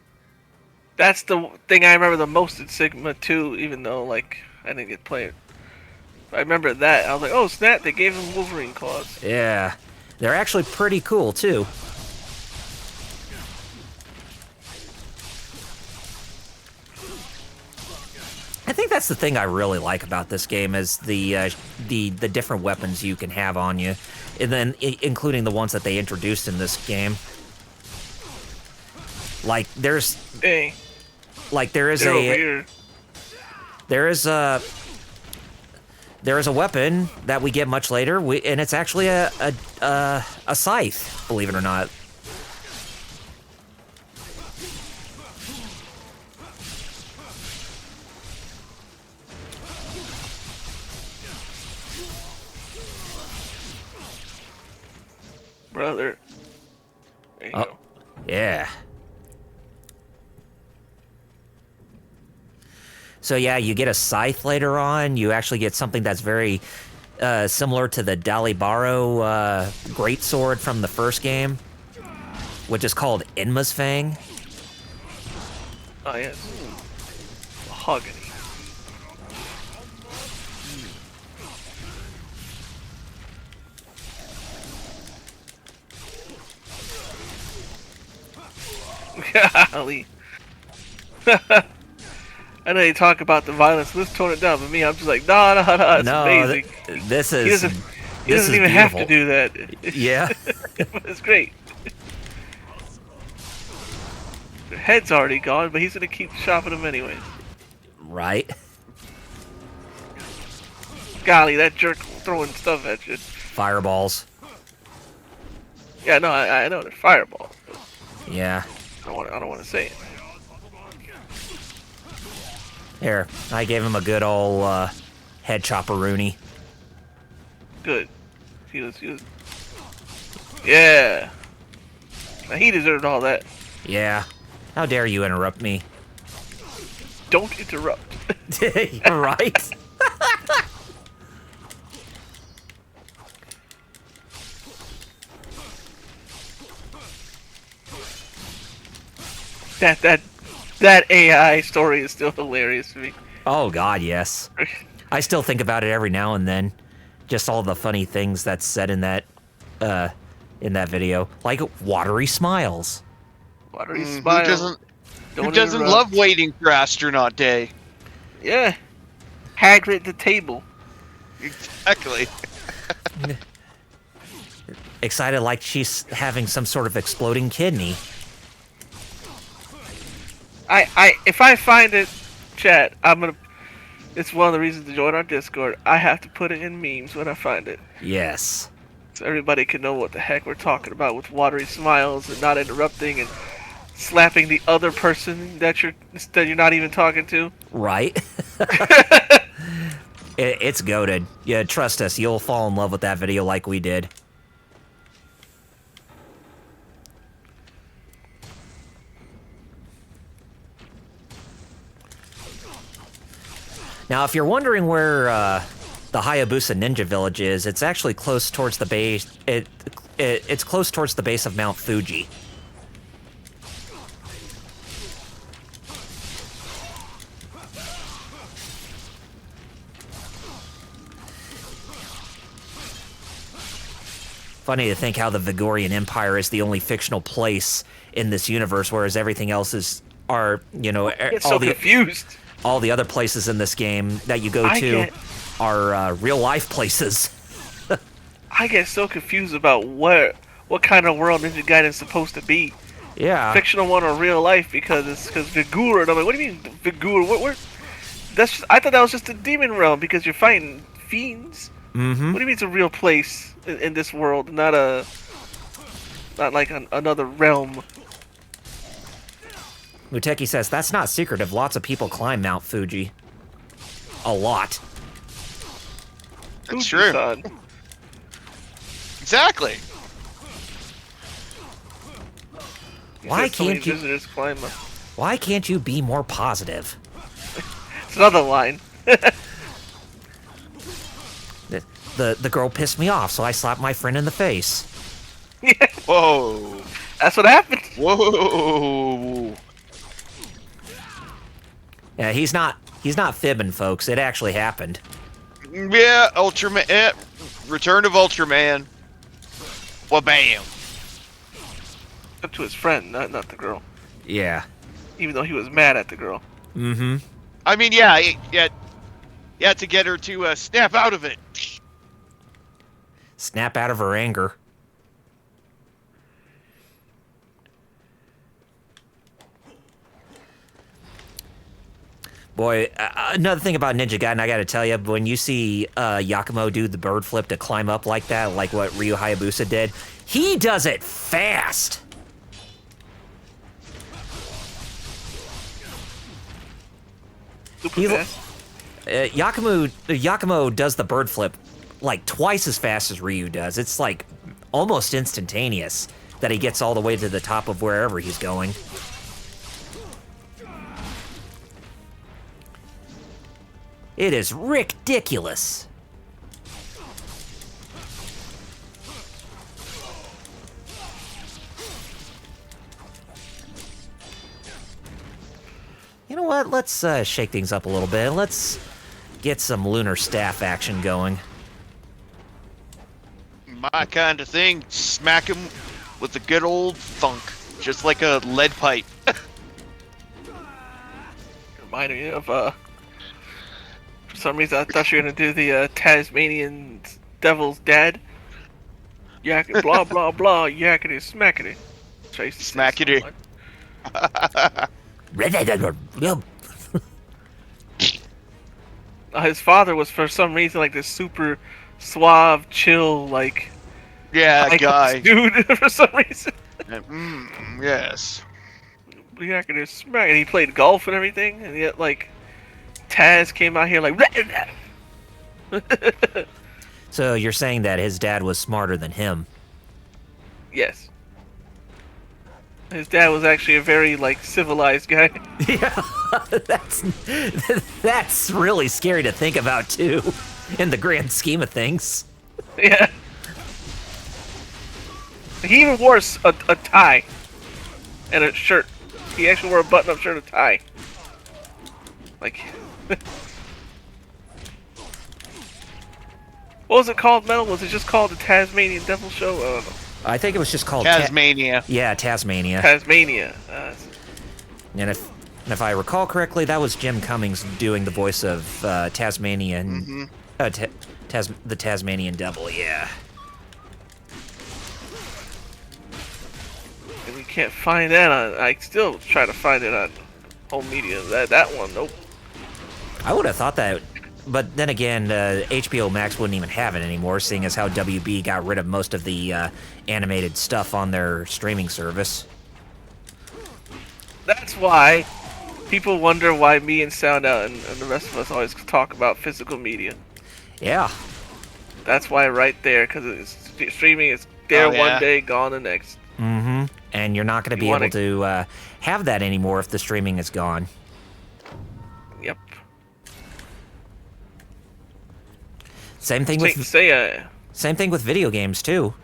That's the thing I remember the most in Sigma 2, even though, like, I didn't get to play it. I remember that. I was like, oh, snap, they gave him Wolverine claws. Yeah. They're actually pretty cool, too. I think that's that's the thing I really like about this game is the different weapons you can have on you, and then including the ones that they introduced in this game. Like there's Dang. there is They're over a here. there is a weapon that we get much later, and it's actually a scythe, believe it or not. Brother. There you Oh. go. Yeah. So yeah, you get a scythe later on. You actually get something that's very similar to the Dalibaro greatsword from the first game, which is called Enma's Fang. Oh, yes. Mahogany. Golly. I know you talk about the violence. Let's tone it down. But me, I'm just like, no, it's No, amazing. this is He doesn't this is even have to beautiful. do that. Yeah. It's great. Their head's already gone, but he's gonna keep chopping them anyways. Right. Golly, that jerk throwing stuff at you. Fireballs. Yeah, no, I know they're fireballs. But Yeah. I don't want to say it. Here, I gave him a good old head chopper-rooney. Good. He was. Yeah. Now he deserved all that. Yeah. How dare you interrupt me? Don't interrupt. Right? That AI story is still hilarious to me. Oh god, yes. I still think about it every now and then. Just all the funny things that's said in that video. Like watery smiles. Watery Who smile. doesn't Don't doesn't interrupt. love waiting for astronaut day? Yeah. Hagrid at the table. Exactly. Excited like she's having some sort of exploding kidney. If I find it, chat, it's one of the reasons to join our Discord. I have to put it in memes when I find it. Yes. So everybody can know what the heck we're talking about with watery smiles and not interrupting and slapping the other person that you're not even talking to. Right? It's goated. Yeah, trust us, you'll fall in love with that video like we did. Now, if you're wondering where the Hayabusa Ninja Village is, it's actually close towards the base. It's close towards the base of Mount Fuji. Funny to think how the Vigorian Empire is the only fictional place in this universe, whereas everything else are Get so confused. all the other places in this game that you go to are real life places. I get so confused about what kind of world Ninja Gaiden is supposed to be. Yeah. Fictional one or real life, because Vigor, and I'm like, what do you mean Vigor? I thought that was just a demon realm because you're fighting fiends. Mm-hmm. What do you mean it's a real place in this world, not like another realm? Muteki says, that's not secretive. Lots of people climb Mount Fuji. A lot. That's true. Fuji-san. Exactly. He Why said so many can't you- visitors climb up. Why can't you be more positive? It's another line. The girl pissed me off, so I slapped my friend in the face. Yeah, Whoa. that's what happened. Whoa. Yeah, he's not fibbing, folks. It actually happened. Yeah, Ultraman. Return of Ultraman. Well, bam. Up to his friend, not the girl. Yeah. Even though he was mad at the girl. Mm-hmm. I mean, yeah, Yeah, to get her to snap out of it. Snap out of her anger. Boy, another thing about Ninja Gaiden, I gotta tell you, when you see Yakumo do the bird flip to climb up like that, like what Ryu Hayabusa did, he does it fast. Super He- fast. Yakumo does the bird flip like twice as fast as Ryu does. It's like almost instantaneous that he gets all the way to the top of wherever he's going. It is ridiculous. You know what? Let's shake things up a little bit. Let's get some lunar staff action going. My kind of thing. Smack him with a good old thunk, just like a lead pipe. Reminded me of, for some reason I thought you were gonna do the Tasmanian Devil's Dad. Yak blah blah blah, yakety smackety. Tracy says Smackety. someone. His father was for some reason like this super suave, chill, like Yeah, high-class guy. dude for some reason. Yes. Yakety smackety. He played golf and everything, and yet like Taz came out here like. So you're saying that his dad was smarter than him? Yes. His dad was actually a very like civilized guy. Yeah, that's really scary to think about too, in the grand scheme of things. Yeah. He even wore a tie and a shirt. He actually wore a button-up shirt and a tie. Like, what was it called, Metal? Was it just called the Tasmanian Devil Show? I don't know. I think it was just called Tasmania. yeah, Tasmania. Tasmania. And if I recall correctly, that was Jim Cummings doing the voice of Tasmanian, the Tasmanian Devil. Yeah. And you can't find that on. I still try to find it on home media. That one, nope. I would have thought that, but then again, HBO Max wouldn't even have it anymore, seeing as how WB got rid of most of the animated stuff on their streaming service. That's why people wonder why me and Sound Out and the rest of us always talk about physical media. Yeah. That's why right there, because streaming is there Oh, yeah. one day, gone the next. Mm-hmm. And you're not going to You be wanna- able to have that anymore if the streaming is gone. Yep. Same thing with same thing with video games too.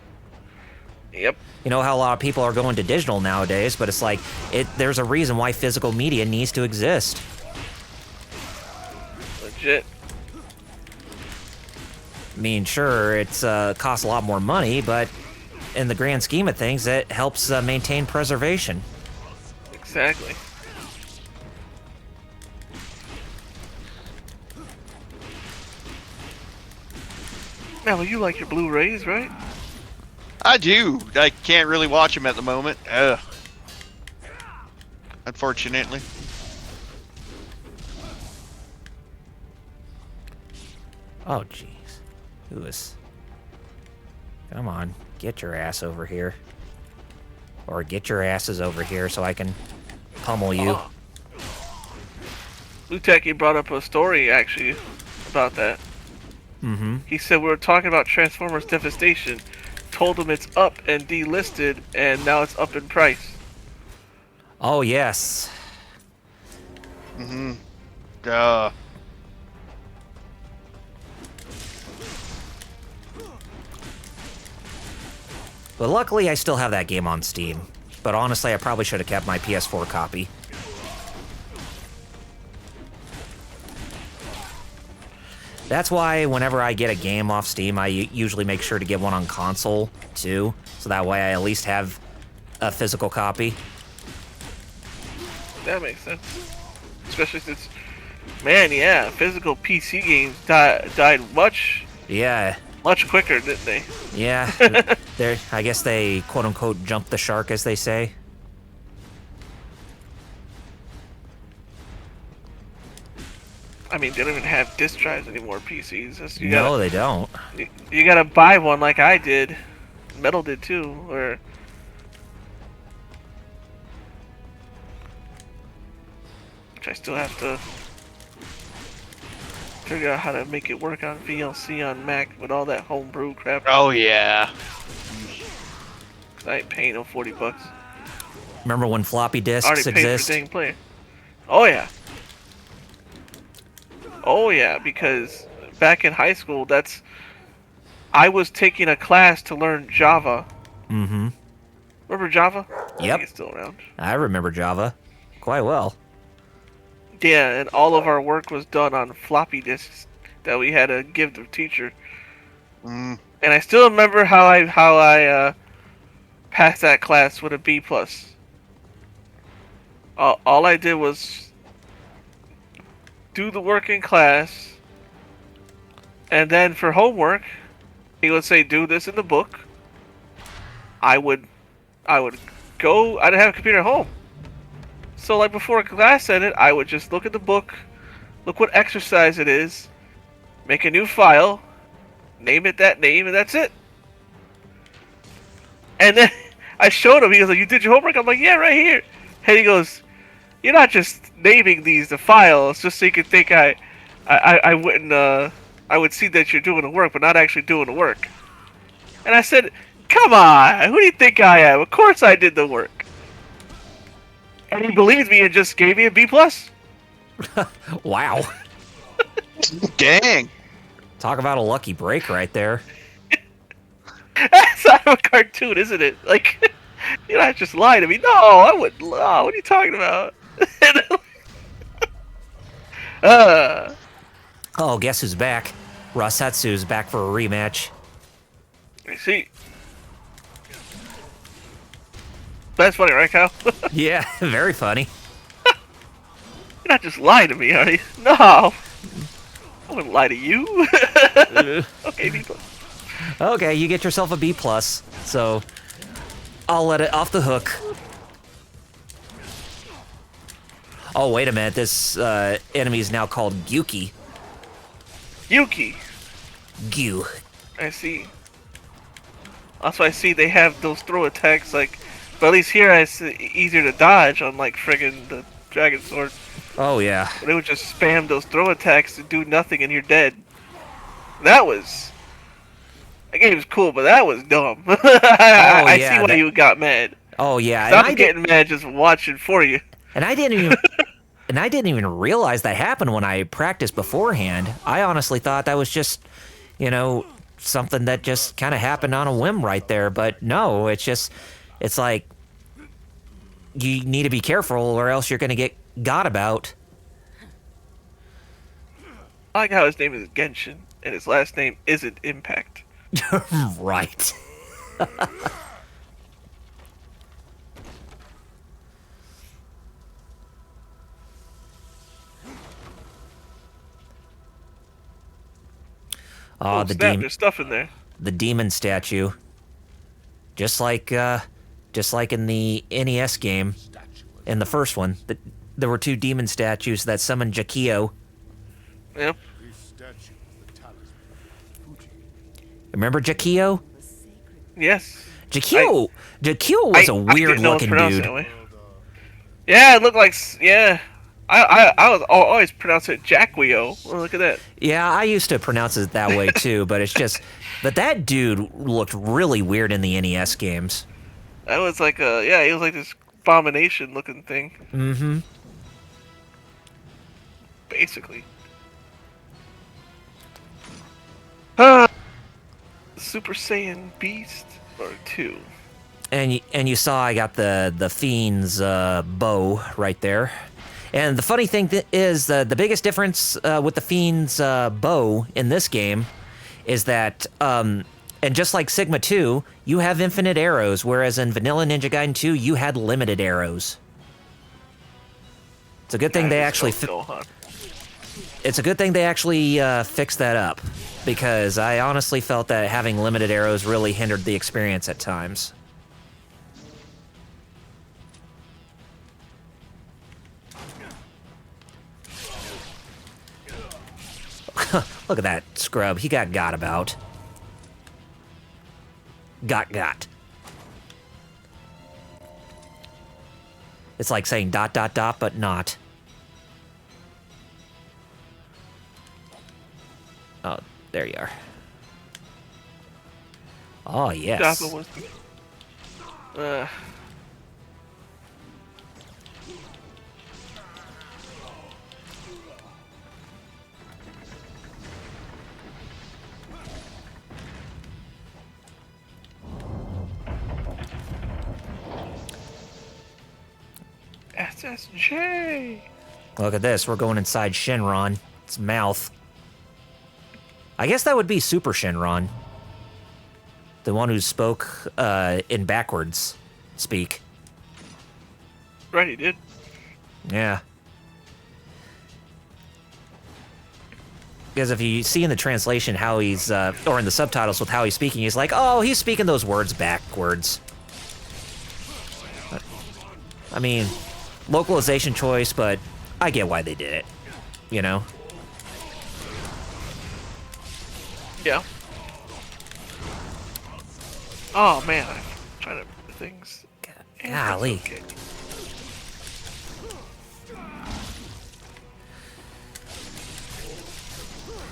Yep. You know how a lot of people are going to digital nowadays, but it's like there's a reason why physical media needs to exist. Legit. I mean, sure, it's costs a lot more money, but in the grand scheme of things, it helps maintain preservation. Exactly. Now, you like your Blu-rays, right? I do. I can't really watch them at the moment. Ugh. Unfortunately. Oh, jeez. Who is... Come on, get your ass over here. Or get your asses over here so I can pummel you. Oh. Luteki brought up a story, actually, about that. Mm-hmm. He said we were talking about Transformers Devastation, told him it's up and delisted, and now it's up in price. Oh, yes. Duh. But luckily, I still have that game on Steam. But honestly, I probably should have kept my PS4 copy. That's why whenever I get a game off Steam, I usually make sure to get one on console, too. So that way I at least have a physical copy. That makes sense. Especially since Man, yeah, physical PC games died much Yeah, quicker, didn't they? yeah. I guess they quote unquote jumped the shark, as they say. I mean, they don't even have disk drives anymore. PCs. No, they don't. You gotta buy one like I did. Metal did too, or which I still have to figure out how to make it work on VLC on Mac with all that homebrew crap. Oh yeah. I ain't paying no $40. Remember when floppy I already disks paid for exist? dang player. Oh yeah. Oh yeah, because back in high school, I was taking a class to learn Java. Mm-hmm. Remember Java? I Yep. think it's still around. I remember Java quite well. Yeah, and all of our work was done on floppy disks that we had to give the teacher. Mm. And I still remember how I passed that class with a B plus. All I did was do the work in class, and then for homework, he would say, "Do this in the book." I would go. I didn't have a computer at home, so like before class ended, I would just look at the book, look what exercise it is, make a new file, name it that name, and that's it. And then I showed him. He was like, "You did your homework?" I'm like, "Yeah, right here." And he goes, "You're not just naming these the files just so you can think I wouldn't I would see that you're doing the work, but not actually doing the work." And I said, "Come on, who do you think I am? Of course I did the work." And he believed me and just gave me a B plus. Wow. Dang. Talk about a lucky break right there. That's not a cartoon, isn't it? Like, you're not just lying to me. No, I wouldn't lie. What are you talking about? uh, Oh, guess who's back? Rasatsu's back for a rematch. I see. That's funny, right, Kyle? You're Yeah, very funny. not just lying to me, are you? No. I wouldn't lie to you. Okay, people. Okay, you get yourself a B plus, so I'll let it off the hook. Oh, wait a minute. This enemy is now called Gyuki. Yuki. Gyu. I see. Also, I see they have those throw attacks, like, but at least here it's easier to dodge on, like, friggin' the Dragon Sword. Oh, yeah. They would just spam those throw attacks to do nothing and you're dead. That game was cool, but that was dumb. I yeah, see why you got mad. Oh, yeah. Stop getting mad just watching for you. And I didn't even realize that happened when I practiced beforehand. I honestly thought that was just, something that just kind of happened on a whim right there. But no, it's like you need to be careful or else you're going to get got about. I like how his name is Genshin and his last name isn't Impact. Right. Oh, the snap, there's stuff in there. the demon statue. Just like in the NES game, in the first one, there were two demon statues that summoned Jakio. Yep. Remember Jakio? Yes. Jakio was a weird didn't know it was looking pronounced dude. that way. Yeah, it looked like I was always pronounce it Jackwio. Well, look at that. Yeah, I used to pronounce it that way too, but but that dude looked really weird in the NES games. That was like he was like this abomination looking thing. Mm-hmm. Basically. Super Saiyan Beast or 2. And you saw I got the Fiend's bow right there. And the funny thing is the biggest difference with the Fiend's bow in this game is that, and just like Sigma 2, you have infinite arrows, whereas in Vanilla Ninja Gaiden 2, you had limited arrows. It's a good thing they actually... It's a good thing they actually fixed that up, because I honestly felt that having limited arrows really hindered the experience at times. Look at that scrub. He got about. Got. It's like saying ... but not. Oh, there you are. Oh, yes. Joppa was. SSJ. Look at this. We're going inside Shenron. Its mouth. I guess that would be Super Shenron. The one who spoke in backwards speak. Right, he did. Yeah. Because if you see in the translation how he's, or in the subtitles with how he's speaking, he's like, oh, he's speaking those words backwards. I mean, localization choice, but I get why they did it. You know? Yeah. Oh man, I'm trying to things. Golly. Okay.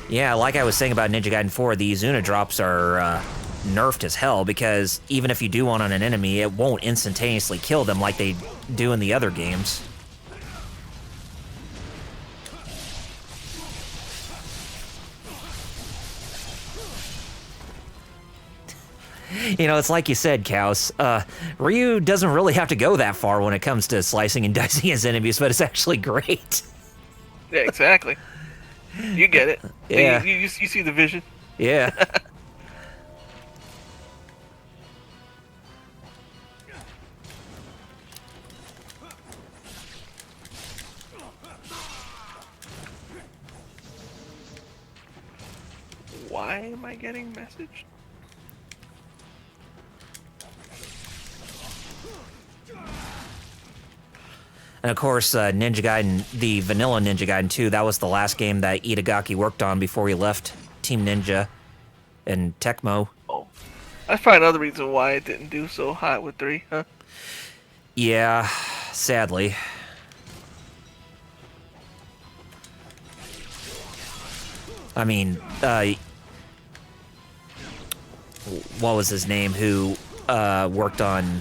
Yeah, like I was saying about Ninja Gaiden 4, the Izuna drops are nerfed as hell, because even if you do one on an enemy, it won't instantaneously kill them like they do in the other games. You know, it's like you said, Kaus. Ryu doesn't really have to go that far when it comes to slicing and dicing his enemies, but it's actually great. Yeah, exactly. You get it. Yeah. You see the vision. Yeah. Why am I getting messaged? And of course, Ninja Gaiden, the vanilla Ninja Gaiden 2, that was the last game that Itagaki worked on before he left Team Ninja and Tecmo. Oh, that's probably another reason why it didn't do so hot with 3, huh? Yeah, sadly. I mean, what was his name who worked on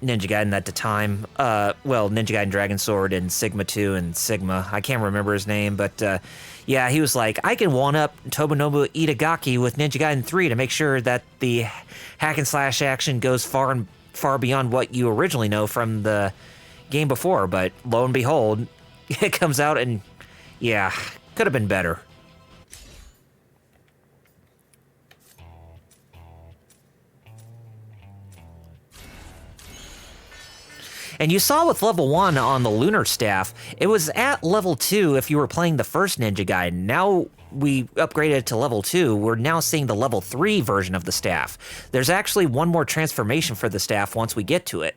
Ninja Gaiden at the time? Well, Ninja Gaiden Dragon Sword and Sigma 2 and Sigma. I can't remember his name, but yeah, he was like, I can one-up Tomonobu Itagaki with Ninja Gaiden 3 to make sure that the hack and slash action goes far beyond what you originally know from the game before. But lo and behold, it comes out and, yeah, could have been better. And you saw with level 1 on the Lunar Staff, it was at level 2 if you were playing the first Ninja Gaiden. Now we upgraded it to level 2, we're now seeing the level 3 version of the staff. There's actually one more transformation for the staff once we get to it.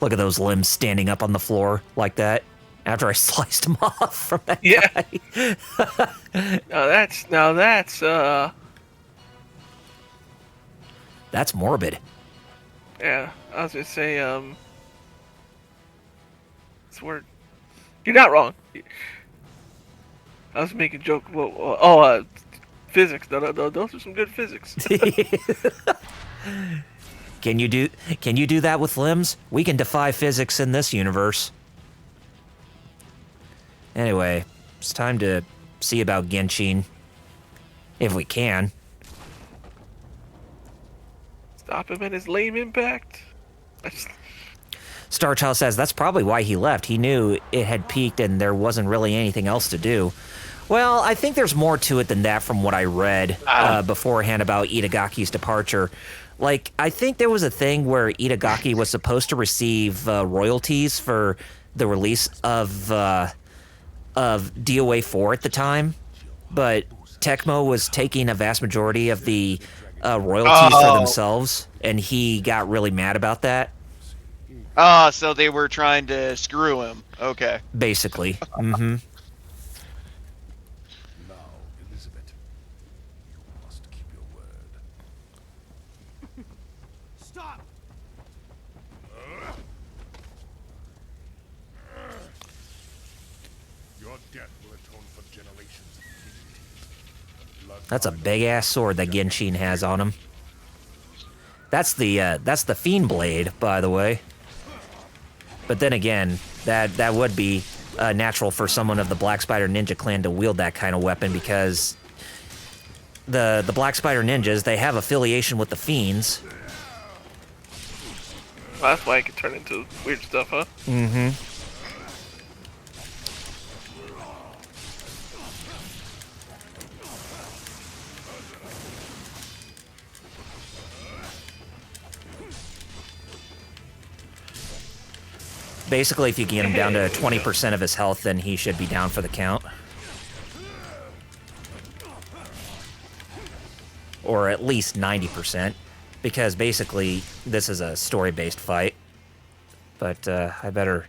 Look at those limbs standing up on the floor like that after I sliced them off from that guy. That's morbid. Yeah, I was gonna say, it's word. You're not wrong. I was making a joke. Physics. No, those are some good physics. Can you do that with limbs? We can defy physics in this universe. Anyway, it's time to see about Genshin. If we can. Stop him at his lame impact. Star Child says that's probably why he left. He knew it had peaked and there wasn't really anything else to do. Well, I think there's more to it than that from what I read beforehand about Itagaki's departure. Like, I think there was a thing where Itagaki was supposed to receive royalties for the release of DOA 4 at the time, but Tecmo was taking a vast majority of the royalties for themselves, and he got really mad about that. So they were trying to screw him. Okay. Basically. Mm-hmm. Now, Elizabeth, you must keep your word. Stop! Your death will atone for generations of iniquity. Blood That's a big-ass sword that Genshin has on him. That's the Fiend Blade, by the way. But then again, that would be natural for someone of the Black Spider Ninja clan to wield that kind of weapon, because the Black Spider Ninjas, they have affiliation with the Fiends. Well, that's why it can turn into weird stuff, huh? Mm-hmm. Basically, if you get him down to 20% of his health, then he should be down for the count. Or at least 90%, because basically, this is a story-based fight. But I better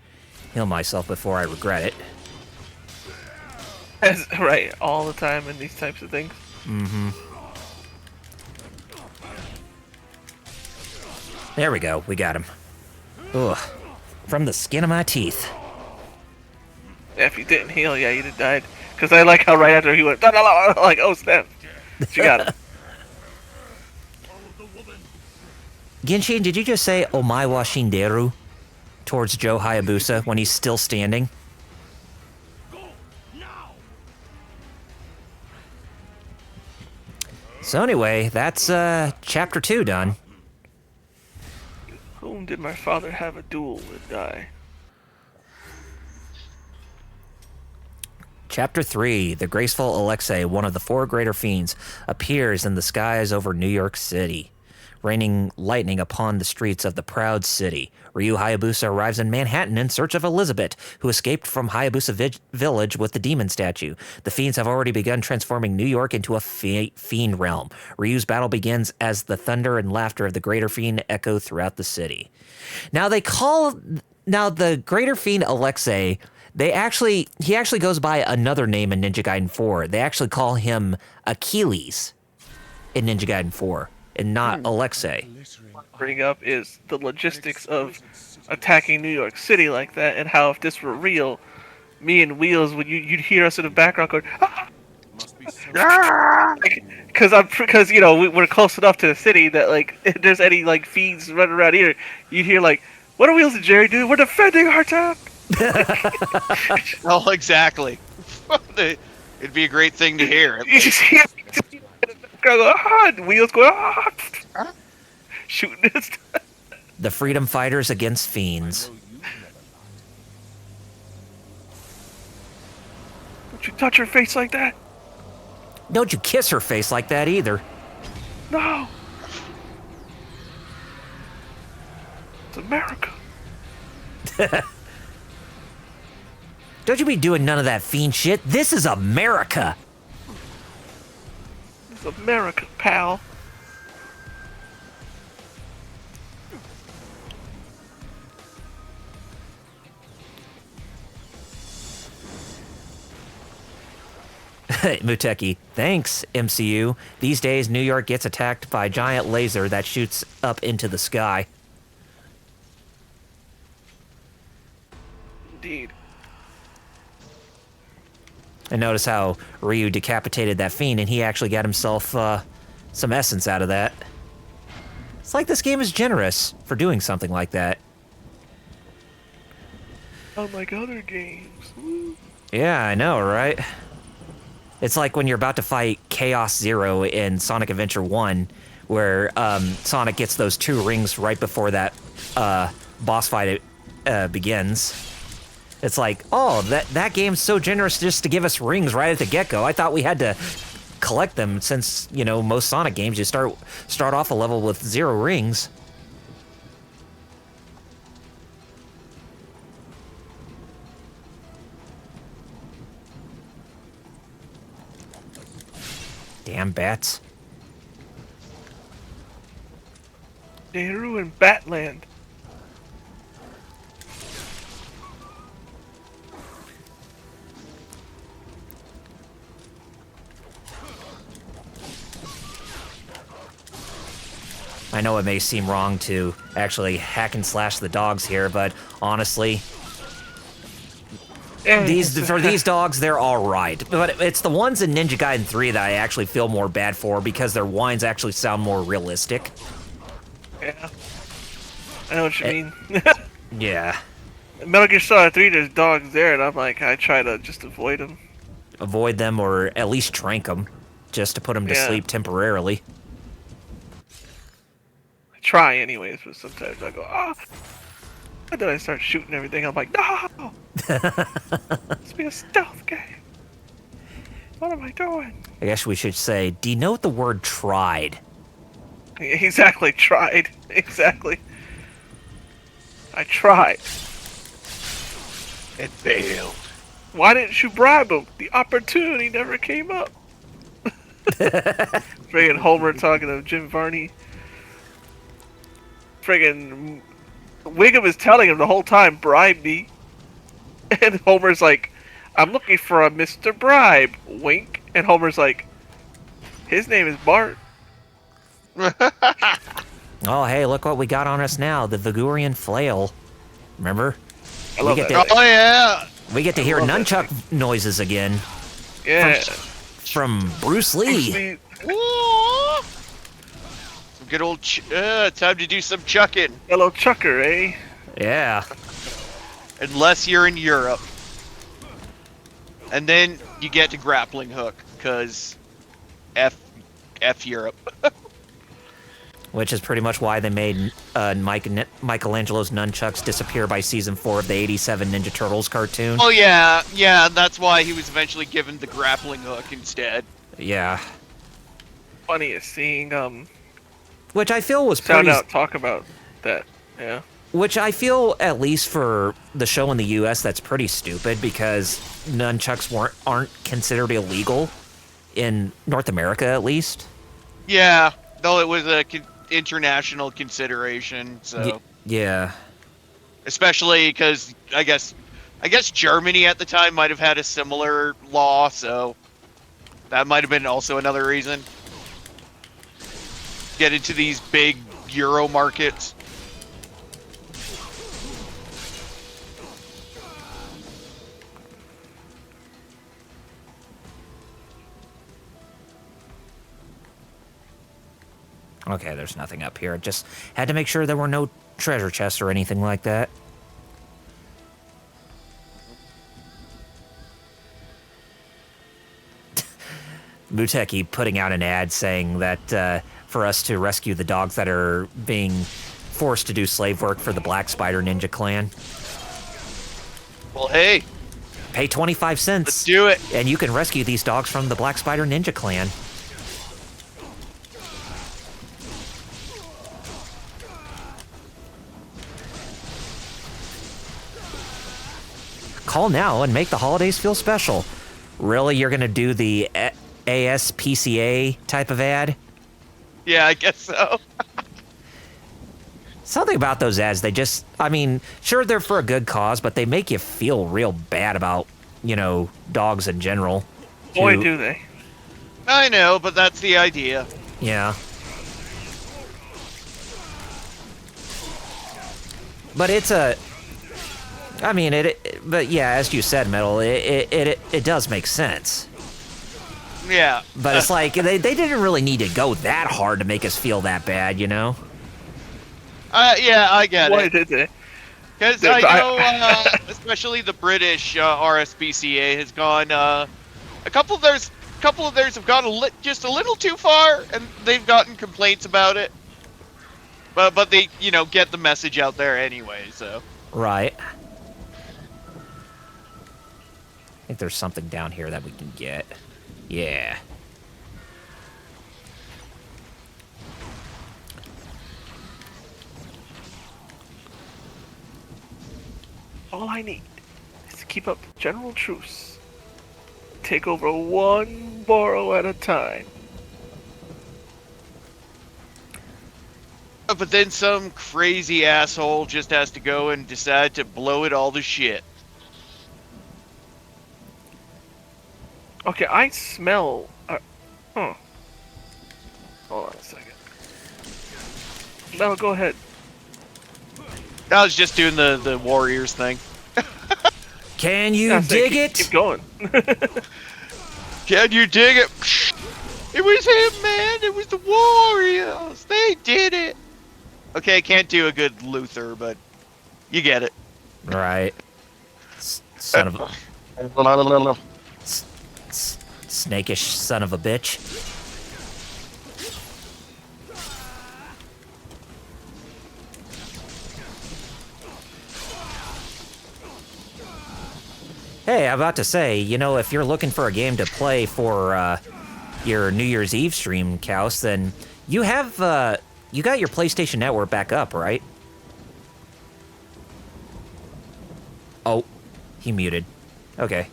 heal myself before I regret it. Right, all the time in these types of things. Mm-hmm. There we go, we got him. Ugh. From the skin of my teeth. Yeah, if you didn't heal, yeah, you'd have died. Because I like how right after he went, like, oh snap. She got him. Genshin, did you just say Omae wa Shinderu towards Joe Hayabusa when he's still standing? So anyway, that's chapter 2 done. Whom did my father have a duel with die? Chapter 3, the graceful Alexei, one of the 4 greater fiends, appears in the skies over New York City, raining lightning upon the streets of the proud city. Ryu Hayabusa arrives in Manhattan in search of Elizabeth, who escaped from Hayabusa Village with the demon statue. The fiends have already begun transforming New York into a fiend realm. Ryu's battle begins as the thunder and laughter of the greater fiend echo throughout the city. Now the greater fiend Alexei, he actually goes by another name in Ninja Gaiden 4. They actually call him Achilles in Ninja Gaiden 4, and not Alexei. Bring up is the logistics of attacking New York City like that, and how if this were real, me and Wheels, you'd hear us in the background going, because you know we're close enough to the city that like if there's any like fiends running around here, you'd hear like, what are Wheels and Jerry doing? We're defending our town. Oh, exactly. It'd be a great thing to hear. You just hear and Wheels going, shooting this. The freedom fighters against fiends. Don't you touch her face like that? Don't you kiss her face like that either. No. It's America. Don't you be doing none of that fiend shit. This is America. It's America, pal. Muteki, thanks, MCU. These days, New York gets attacked by a giant laser that shoots up into the sky. Indeed. And notice how Ryu decapitated that fiend, and he actually got himself some essence out of that. It's like this game is generous for doing something like that. Unlike other games. Woo. Yeah, I know, right? It's like when you're about to fight Chaos Zero in Sonic Adventure 1, where Sonic gets those 2 rings right before that boss fight begins. It's like, oh, that game's so generous just to give us rings right at the get-go. I thought we had to collect them since, you know, most Sonic games you start off a level with 0 rings. Damn bats. They ruined Batland. I know it may seem wrong to actually hack and slash the dogs here, but honestly, for these dogs, they're all right. But it's the ones in Ninja Gaiden 3 that I actually feel more bad for because their whines actually sound more realistic. Yeah. I know what you mean. Yeah. Metal Gear Solid 3, there's dogs there, and I'm like, I try to just avoid them. Avoid them or at least trank them, just to put them to Yeah. sleep temporarily. I try anyways, but sometimes I go, ah! And then I start shooting everything. I'm like, no! Let's be a stealth game. What am I doing? I guess we should say, denote the word tried. Exactly, tried. Exactly. I tried. It failed. Why didn't you bribe him? The opportunity never came up. Friggin' Homer talking to Jim Varney. Friggin' Wiggum is telling him the whole time, bribe me. And Homer's like, I'm looking for a Mr. Bribe. Wink. And Homer's like, his name is Bart. Oh, hey, look what we got on us now, the Vigurian Flail. Remember? I love get that. to- Oh yeah. We get to hear love that nunchuck noises again Yeah. from Bruce Lee. Sweet. Ooh. Some good old. Time to do some chucking. Hello, Chucker, eh? Yeah. Unless you're in Europe. And then you get to grappling hook, cause F Europe. Which is pretty much why they made Michelangelo's nunchucks disappear by season 4 of the 87 Ninja Turtles cartoon. Oh yeah, that's why he was eventually given the grappling hook instead. Yeah. Funny is seeing Which I feel was Sound pretty... Out talk about that. Yeah. Which I feel, at least for the show in the U.S., that's pretty stupid because nunchucks aren't considered illegal in North America, at least. Yeah, though it was a international consideration, so Yeah. especially because I guess Germany at the time might have had a similar law, so that might have been also another reason. Get into these big Euro markets. Okay, there's nothing up here. Just had to make sure there were no treasure chests or anything like that. Muteki putting out an ad saying that for us to rescue the dogs that are being forced to do slave work for the Black Spider Ninja Clan. Well, hey, Pay 25 cents. let's do it. And you can rescue these dogs from the Black Spider Ninja Clan. Call now and make the holidays feel special. Really, you're gonna do the ASPCA type of ad? Yeah, I guess so. Something about those ads, they just, I mean, sure, they're for a good cause, but they make you feel real bad about, you know, dogs in general. Boy, Who- do they. I know, but that's the idea. Yeah. But it's a, I mean, but yeah, as you said, Metal, it does make sense. Yeah. But it's like, they didn't really need to go that hard to make us feel that bad, you know? Yeah, I get Boy, it. did they. Because Yeah, I but know, especially the British RSPCA has gone. A couple of theirs have gone just a little too far, and they've gotten complaints about it. But they get the message out there anyway. So Right. I think there's something down here that we can get. Yeah. All I need is to keep up the general truce. Take over one borough at a time. But then some crazy asshole just has to go and decide to blow it all to shit. Okay, I smell... huh. Hold on a second. Mel, go ahead. I was just doing the Warriors thing. Can you Yeah, dig keep, it? Keep going. Can you dig it? It was him, man. It was the Warriors. They did it. Okay, I can't do a good Luther, but you get it. Right. Son of a... Snakish son of a bitch. Hey, I'm about to say, you know, if you're looking for a game to play for your New Year's Eve stream, Kaus, then you have, you got your PlayStation Network back up, right? Oh, he muted. Okay.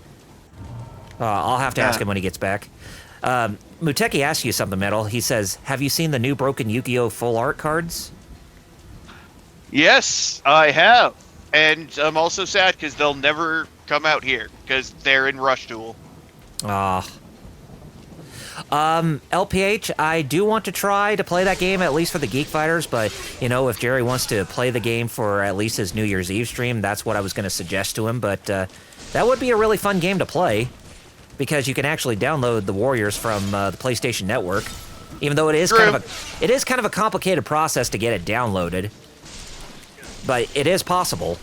I'll have to ask him when he gets back. Muteki asked you something, Metal. He says, have you seen the new Broken Yu-Gi-Oh! Full art cards? Yes, I have. And I'm also sad because they'll never come out here because they're in Rush Duel. LPH, I do want to try to play that game, at least for the Geek Fighters, but, you know, if Jerry wants to play the game for at least his New Year's Eve stream, that's what I was going to suggest to him, but that would be a really fun game to play, because you can actually download the Warriors from the PlayStation Network, even though it is kind of a complicated process to get it downloaded, but it is possible.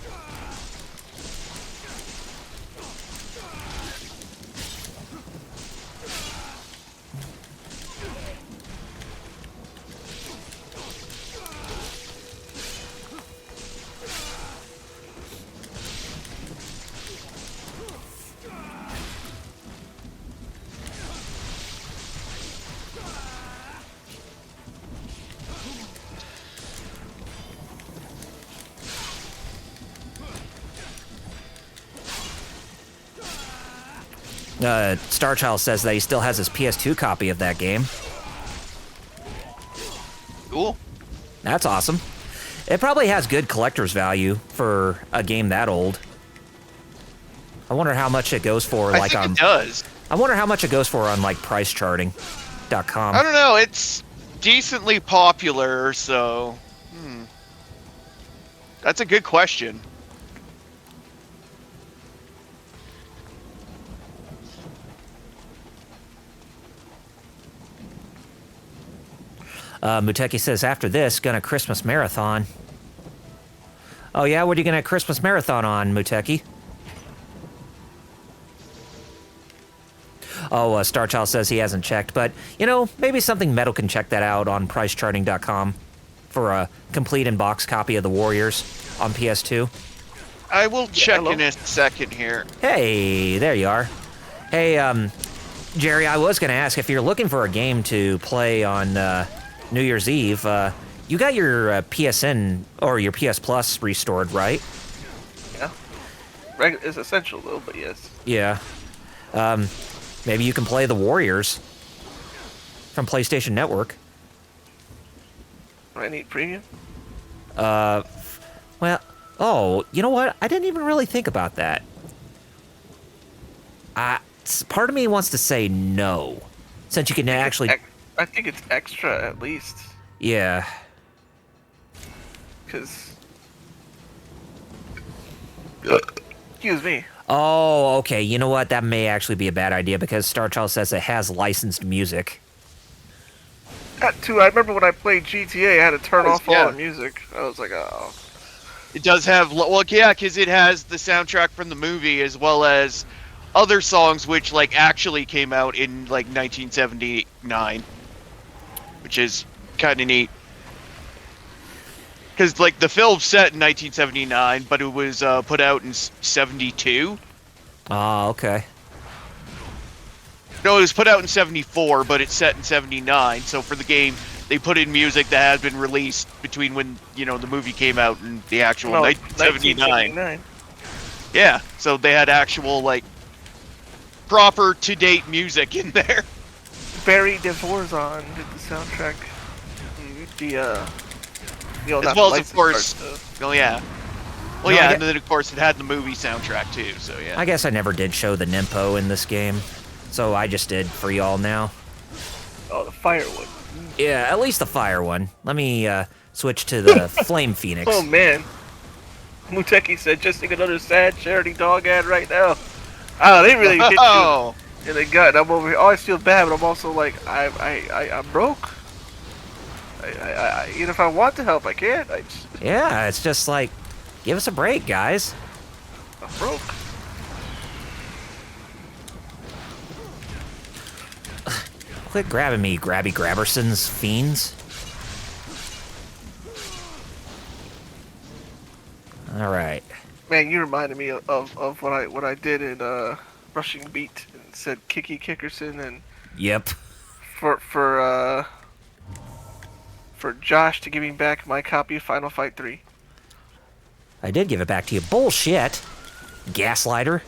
Starchild says that he still has his PS2 copy of that game. Cool. That's awesome. It probably has good collector's value for a game that old. I wonder how much it goes for, I think it does. I wonder how much it goes for on, like, pricecharting.com. I don't know. It's decently popular, so... That's a good question. Muteki says, after this, gonna Christmas marathon. Oh yeah, what are you gonna Christmas marathon on, Muteki? Oh, Starchild says he hasn't checked, but, you know, maybe something Metal can check that out on pricecharting.com for a complete in-box copy of the Warriors on PS2. I will check in a second here. Hey, there you are. Hey, Jerry, I was gonna ask, if you're looking for a game to play on, New Year's Eve, you got your PSN or your PS Plus restored, right? Yeah. It's essential though, but yes. Yeah. Maybe you can play the Warriors from PlayStation Network. Do I need premium? Well, oh, you know what? I didn't even really think about that. Part of me wants to say no, since you can actually... I think it's extra at least. Yeah. Because... Excuse me. Oh, okay. You know what? That may actually be a bad idea because Starchild says it has licensed music. That too, I remember when I played GTA, I had to turn off yeah. all the music. I was like, oh. It does have... Well, yeah, because it has the soundtrack from the movie as well as other songs which, like, actually came out in, like, 1979. Which is kind of neat. because like the film's set in 1979, but it was put out in 72. Oh, okay. No, it was put out in 74, but it's set in 79. So for the game, they put in music that had been released between when, you know, the movie came out and the actual No, 1979. 1979. Yeah, so they had actual, like, proper to-date music in there. Barry DeVorzon did the soundtrack. You know, As not well the as, of course, licensed stuff. oh yeah. Well, No, yeah, I and then, of course, it had the movie soundtrack, too, so yeah. I guess I never did show the Nimpo in this game, so I just did for y'all now. Oh, the firewood. Yeah, at least the fire one. Let me switch to the Flame Phoenix. Oh man, Muteki said, "Just think another sad charity dog ad right now." Oh, they really hit you Oh! in the gut. I'm over here. I always feel bad, but I'm also like, I'm broke. You know, if I want to help, I can't. Yeah, it's just like, give us a break, guys. I'm broke. Quit grabbing me, Grabby Grabberson's fiends. Alright. Man, you reminded me of what I did in Rushing Beat and said Kiki Kickerson and Yep. for Josh to give me back my copy of Final Fight 3. I did give it back to you. Bullshit. Gaslighter.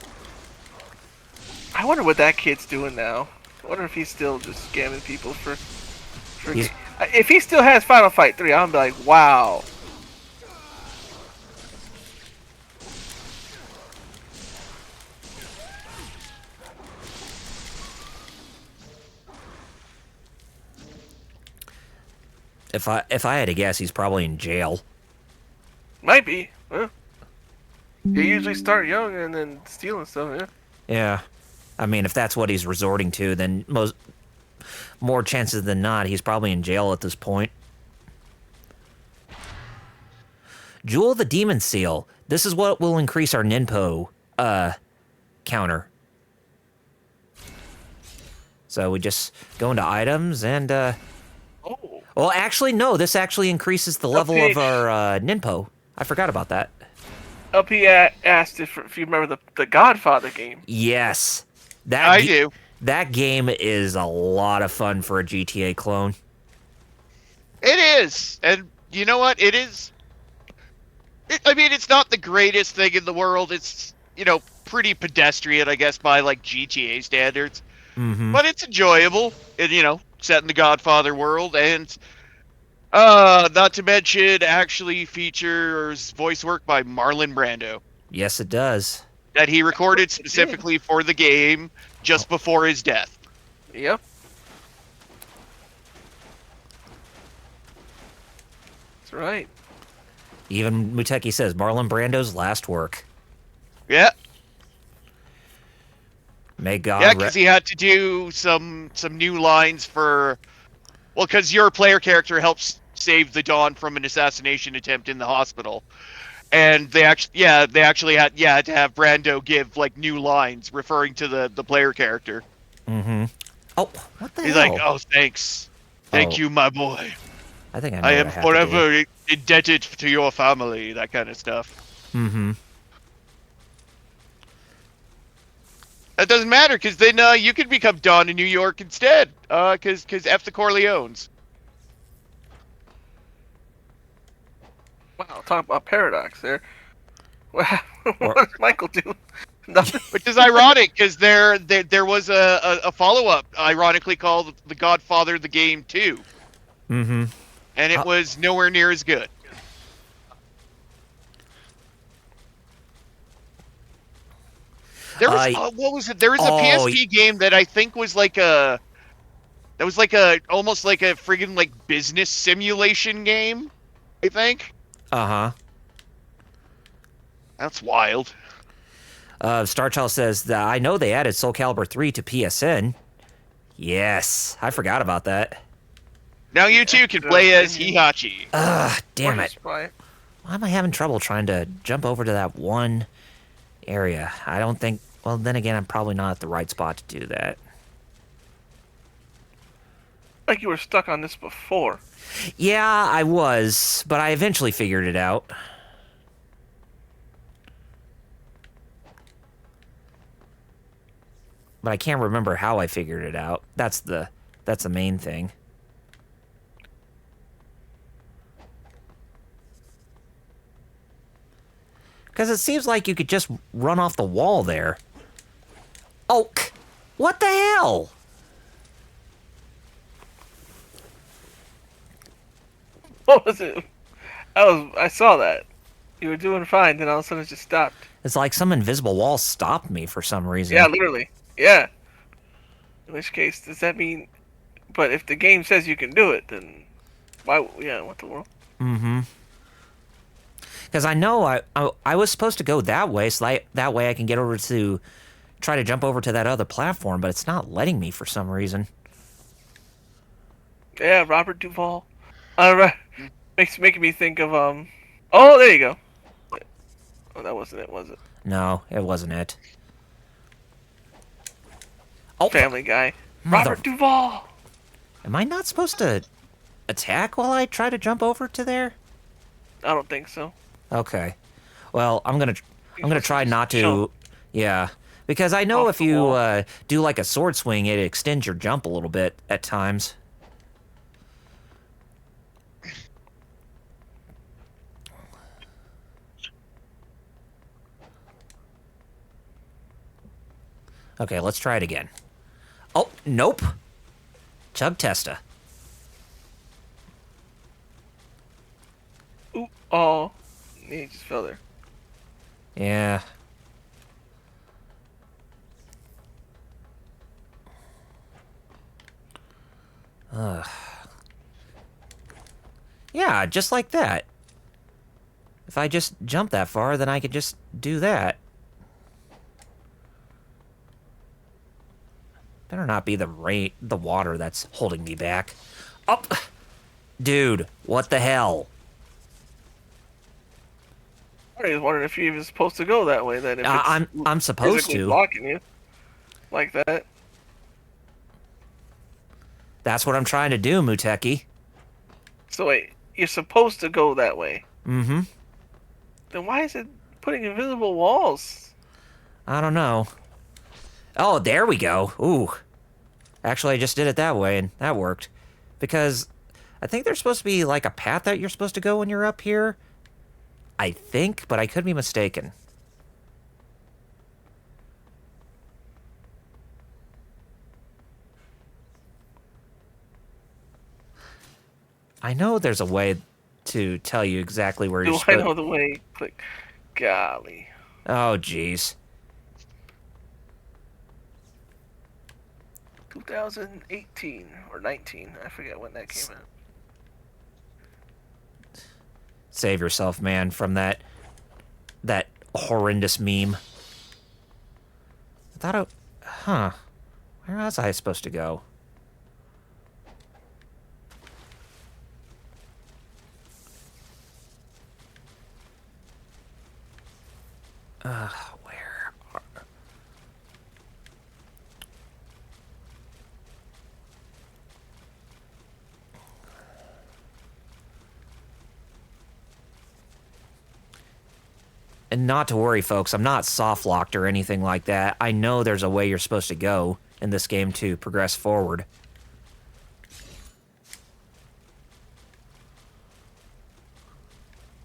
I wonder what that kid's doing now. I wonder if he's still just scamming people for He's- if he still has Final Fight 3, I'm like, wow. If I had to guess, he's probably in jail. Might be. Well, they usually start young and then stealing stuff, yeah. Yeah. I mean, if that's what he's resorting to, then more chances than not, he's probably in jail at this point. Jewel the Demon Seal. This is what will increase our Ninpo counter. So we just go into items and Oh. well, actually no, this actually increases the level of our Ninpo. I forgot about that. LP asked if you remember the Godfather game. Yes. I do. That game is a lot of fun for a GTA clone. It is, and you know what? It is. I mean, it's not the greatest thing in the world. It's, you know, pretty pedestrian, I guess, by like GTA standards. Mm-hmm. But it's enjoyable, and you know, set in the Godfather world, and not to mention, actually features voice work by Marlon Brando Yes, it does. that he recorded specifically for the game just before his death. Yep. That's right. Even Muteki says Marlon Brando's last work. Yeah, May God yeah, because he had to do some new lines for, well, because your player character helps save the Dawn from an assassination attempt in the hospital, and they actually had to have Brando give like new lines referring to the player character. Mm-hmm. Oh, what the He's hell? like, "Oh, thanks, thank Oh. you, my boy. I think I know I what am have to do. forever indebted to your family." That kind of stuff. Mm-hmm. That doesn't matter, because then you can become Don in New York instead. Because F the Corleones. Wow, talk about paradox there. What Or- does Michael do? Nothing. Which is ironic, because there was a follow-up, ironically called The Godfather: The Game 2. Mm-hmm. And it was nowhere near as good. There was what was it? There was a PSP game that I think was like almost like a friggin' like business simulation game, I think. Uh-huh. That's wild. Starchild says that I know they added Soul Calibur 3 to PSN. Yes, I forgot about that. Now you too can play as Hihachi. Damn it. Why? Why am I having trouble trying to jump over to that one area? I don't think... Well, then again, I'm probably not at the right spot to do that. Like you were stuck on this before. Yeah, I was, but I eventually figured it out. But I can't remember how I figured it out. That's the main thing. Because it seems like you could just run off the wall there. Oh, what the hell? What was it? I saw that. You were doing fine, then all of a sudden it just stopped. It's like some invisible wall stopped me for some reason. Yeah, literally. Yeah. In which case, does that mean? But if the game says you can do it, then why? Yeah, what the world? Mm-hmm. Because I know I was supposed to go that way, so that way I can get over to try to jump over to that other platform, but it's not letting me for some reason. Yeah, Robert Duvall. Making me think of Oh, there you go. Oh, that wasn't it, was it? No, it wasn't it. Oh, Family Guy. Mother- Robert Duvall. am I not supposed to attack while I try to jump over to there? I don't think so. Okay. Well, I'm gonna try not to. Jump. Yeah, because I know Off if the you wall. do like a sword swing, it extends your jump a little bit at times. Okay, let's try it again. Oh, nope. Chug testa. Ooh, oh. He just fell there. Yeah. Ugh. Yeah, just like that. If I just jump that far, then I could just do that. Better not be the water that's holding me back. Up, dude, what the hell? I was wondering if you even supposed to go that way. Then if it's I'm supposed physically to. blocking you like that. That's what I'm trying to do, Muteki. So wait, you're supposed to go that way. Mm-hmm. Then why is it putting invisible walls? I don't know. Oh, there we go. Ooh. Actually, I just did it that way, and that worked. Because I think there's supposed to be, like, a path that you're supposed to go when you're up here. I think, but I could be mistaken. I know there's a way to tell you exactly where you're Do I supposed... know the way? Click. Golly. Oh, jeez. 2018 or 19. I forget when that came out. Save yourself, man, from that horrendous meme. I thought it... Huh. Where was I supposed to go? Where? And not to worry, folks, I'm not soft-locked or anything like that. I know there's a way you're supposed to go in this game to progress forward.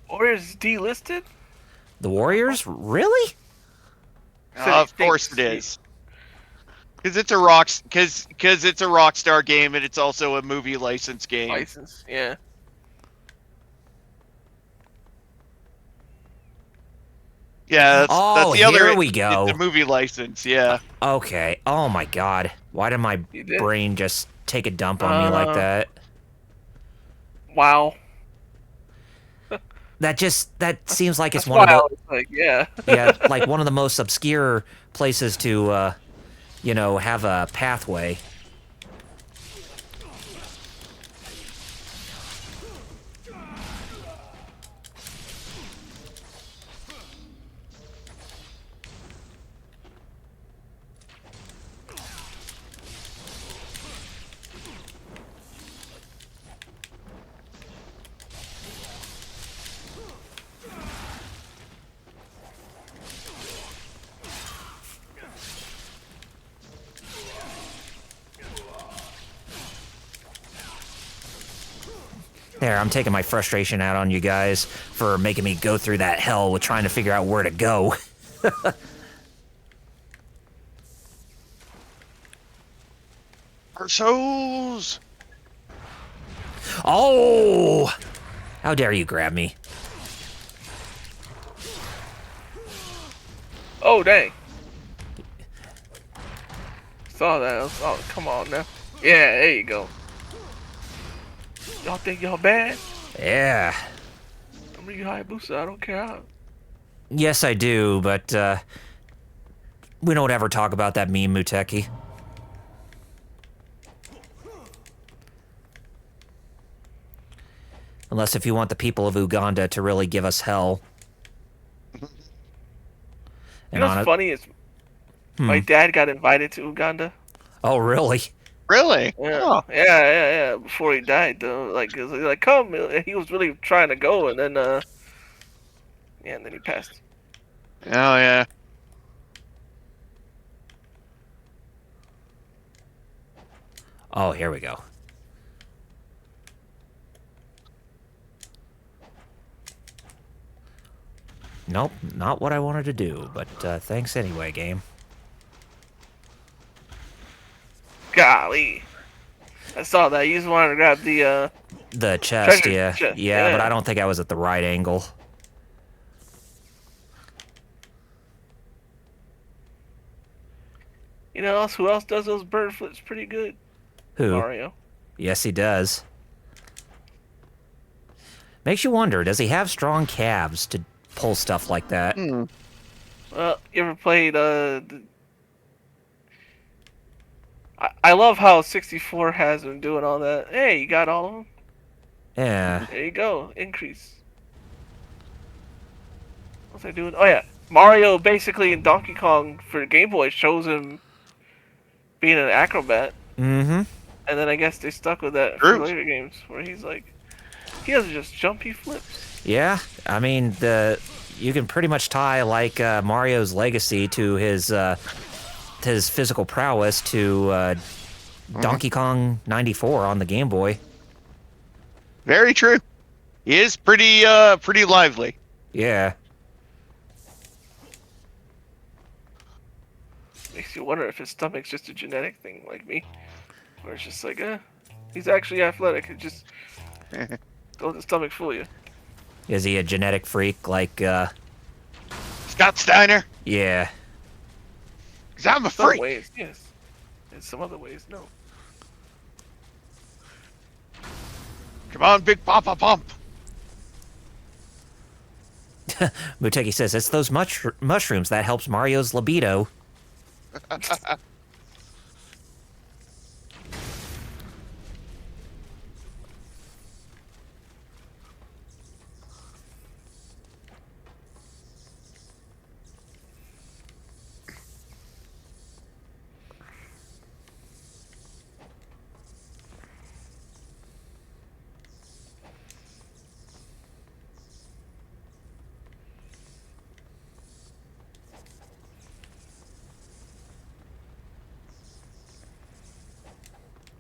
Warriors delisted? The Warriors? Really? Of course it is. Because it's a Rockstar game and it's also a movie license game. License, yeah. Yeah, that's the other. Here we go. The movie license, yeah. Okay. Oh my god. Why did my You did? brain just take a dump on me like that? Wow. That seems like it's That's one why I of was like, yeah. the yeah, like one of the most obscure places to have a pathway. There, I'm taking my frustration out on you guys for making me go through that hell with trying to figure out where to go. Our souls. Oh! How dare you grab me? Oh, dang. Saw that. Oh, come on now. Yeah, there you go. Y'all think y'all bad? Yeah. I'm Ryu Hayabusa. I don't care how. Yes, I do, but, we don't ever talk about that meme, Muteki. Unless if you want the people of Uganda to really give us hell. You And know what's funny is my dad got invited to Uganda. Oh, really? Really? Yeah, Oh. yeah. Before he died, though, like, it was like, come. He was really trying to go, and then, yeah, and then he passed. Oh yeah. Oh, here we go. Nope, not what I wanted to do, but thanks anyway, game. Golly, I saw that. You just wanted to grab the The chest, treasure yeah. chest. Yeah, but I don't think I was at the right angle. You know who else does those bird flips pretty good? Who? Mario. Yes, he does. Makes you wonder, does he have strong calves to pull stuff like that? Well, you ever played I love how 64 has him doing all that. Hey, you got all of them. Yeah. There you go. Increase. What's I doing? Oh yeah, Mario basically in Donkey Kong for Game Boy shows him being an acrobat, Mm-hmm. and then I guess they stuck with that for True. later games where he's like, he doesn't just jump, he flips. Yeah, I mean, you can pretty much tie, like, Mario's legacy to his physical prowess to, Donkey Kong 94 on the Game Boy. Very true. He is pretty lively. Yeah. Makes you wonder if his stomach's just a genetic thing like me, where it's just like, he's actually athletic. It just don't let the stomach fool you. Is he a genetic freak, like, Scott Steiner. yeah. 'Cause I'm a Some freak. ways, yes. In some other ways, no. Come on, Big Papa Pump. Muteki says, it's those mushrooms that helps Mario's libido.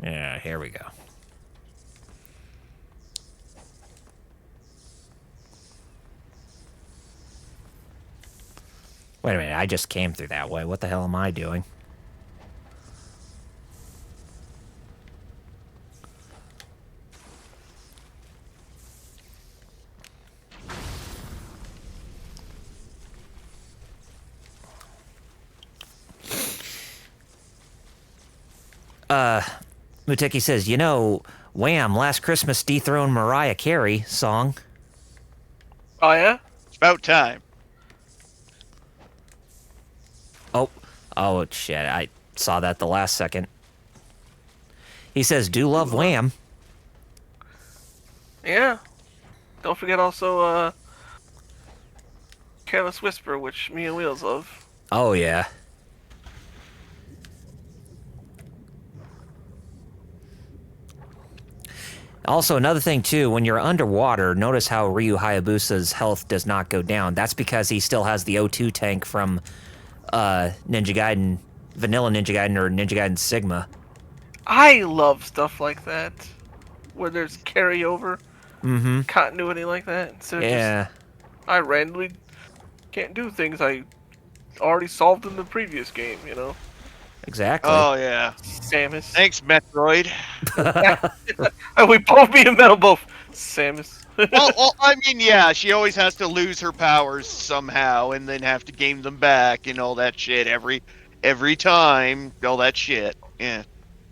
Yeah, here we go. Wait a minute, I just came through that way. What the hell am I doing? Muteki says, you know, Wham! Last Christmas dethroned Mariah Carey song. Oh yeah? It's about time. Oh, shit, I saw that the last second. He says, do love Wham! Yeah. Don't forget also, Careless Whisper, which me and Wheels love. Oh, yeah. Also, another thing, too, when you're underwater, notice how Ryu Hayabusa's health does not go down. That's because he still has the O2 tank from Ninja Gaiden, Vanilla Ninja Gaiden, or Ninja Gaiden Sigma. I love stuff like that, where there's carryover. continuity like that. Instead of Yeah, just, I randomly can't do things I already solved in the previous game, you know? exactly. Oh yeah. Samus. Thanks, Metroid. We both be in metal, both. Samus. Well, I mean, yeah, she always has to lose her powers somehow, and then have to gain them back and all that shit every time. All that shit. Yeah,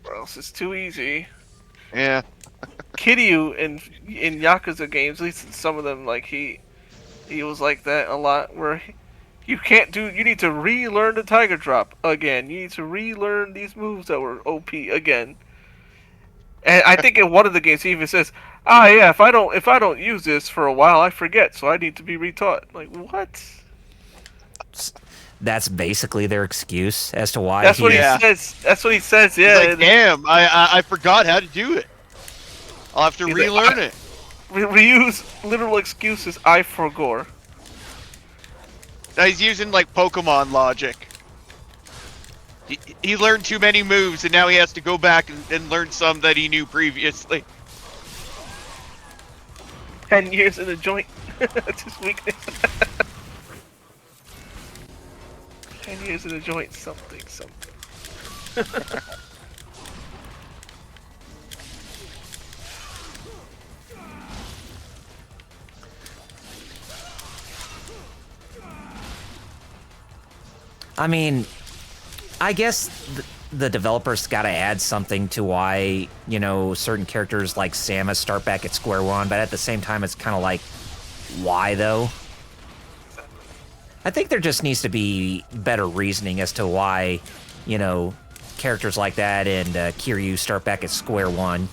Or else it's too easy. yeah. Kiryu in Yakuza games, at least in some of them, like he was like that a lot, where you can't do. You need to relearn the Tiger Drop again. You need to relearn these moves that were OP again. And I think in one of the games he even says, "Ah, yeah, if I don't use this for a while, I forget, so I need to be retaught." Like what? That's basically their excuse as to why That's what he Yeah. says. That's what he says. He's Yeah. like, damn, I forgot how to do it. I'll have to He's like, relearn it. Reuse literal excuses. I forgot. Now he's using like Pokemon logic. He learned too many moves, and now he has to go back and learn some that he knew previously. 10 years in a joint. That's his weakness. 10 years in a joint. Something. I mean, I guess the developers got to add something to why, you know, certain characters like Samus start back at square one, but at the same time, it's kind of like, why though? I think there just needs to be better reasoning as to why, you know, characters like that and Kiryu start back at square one.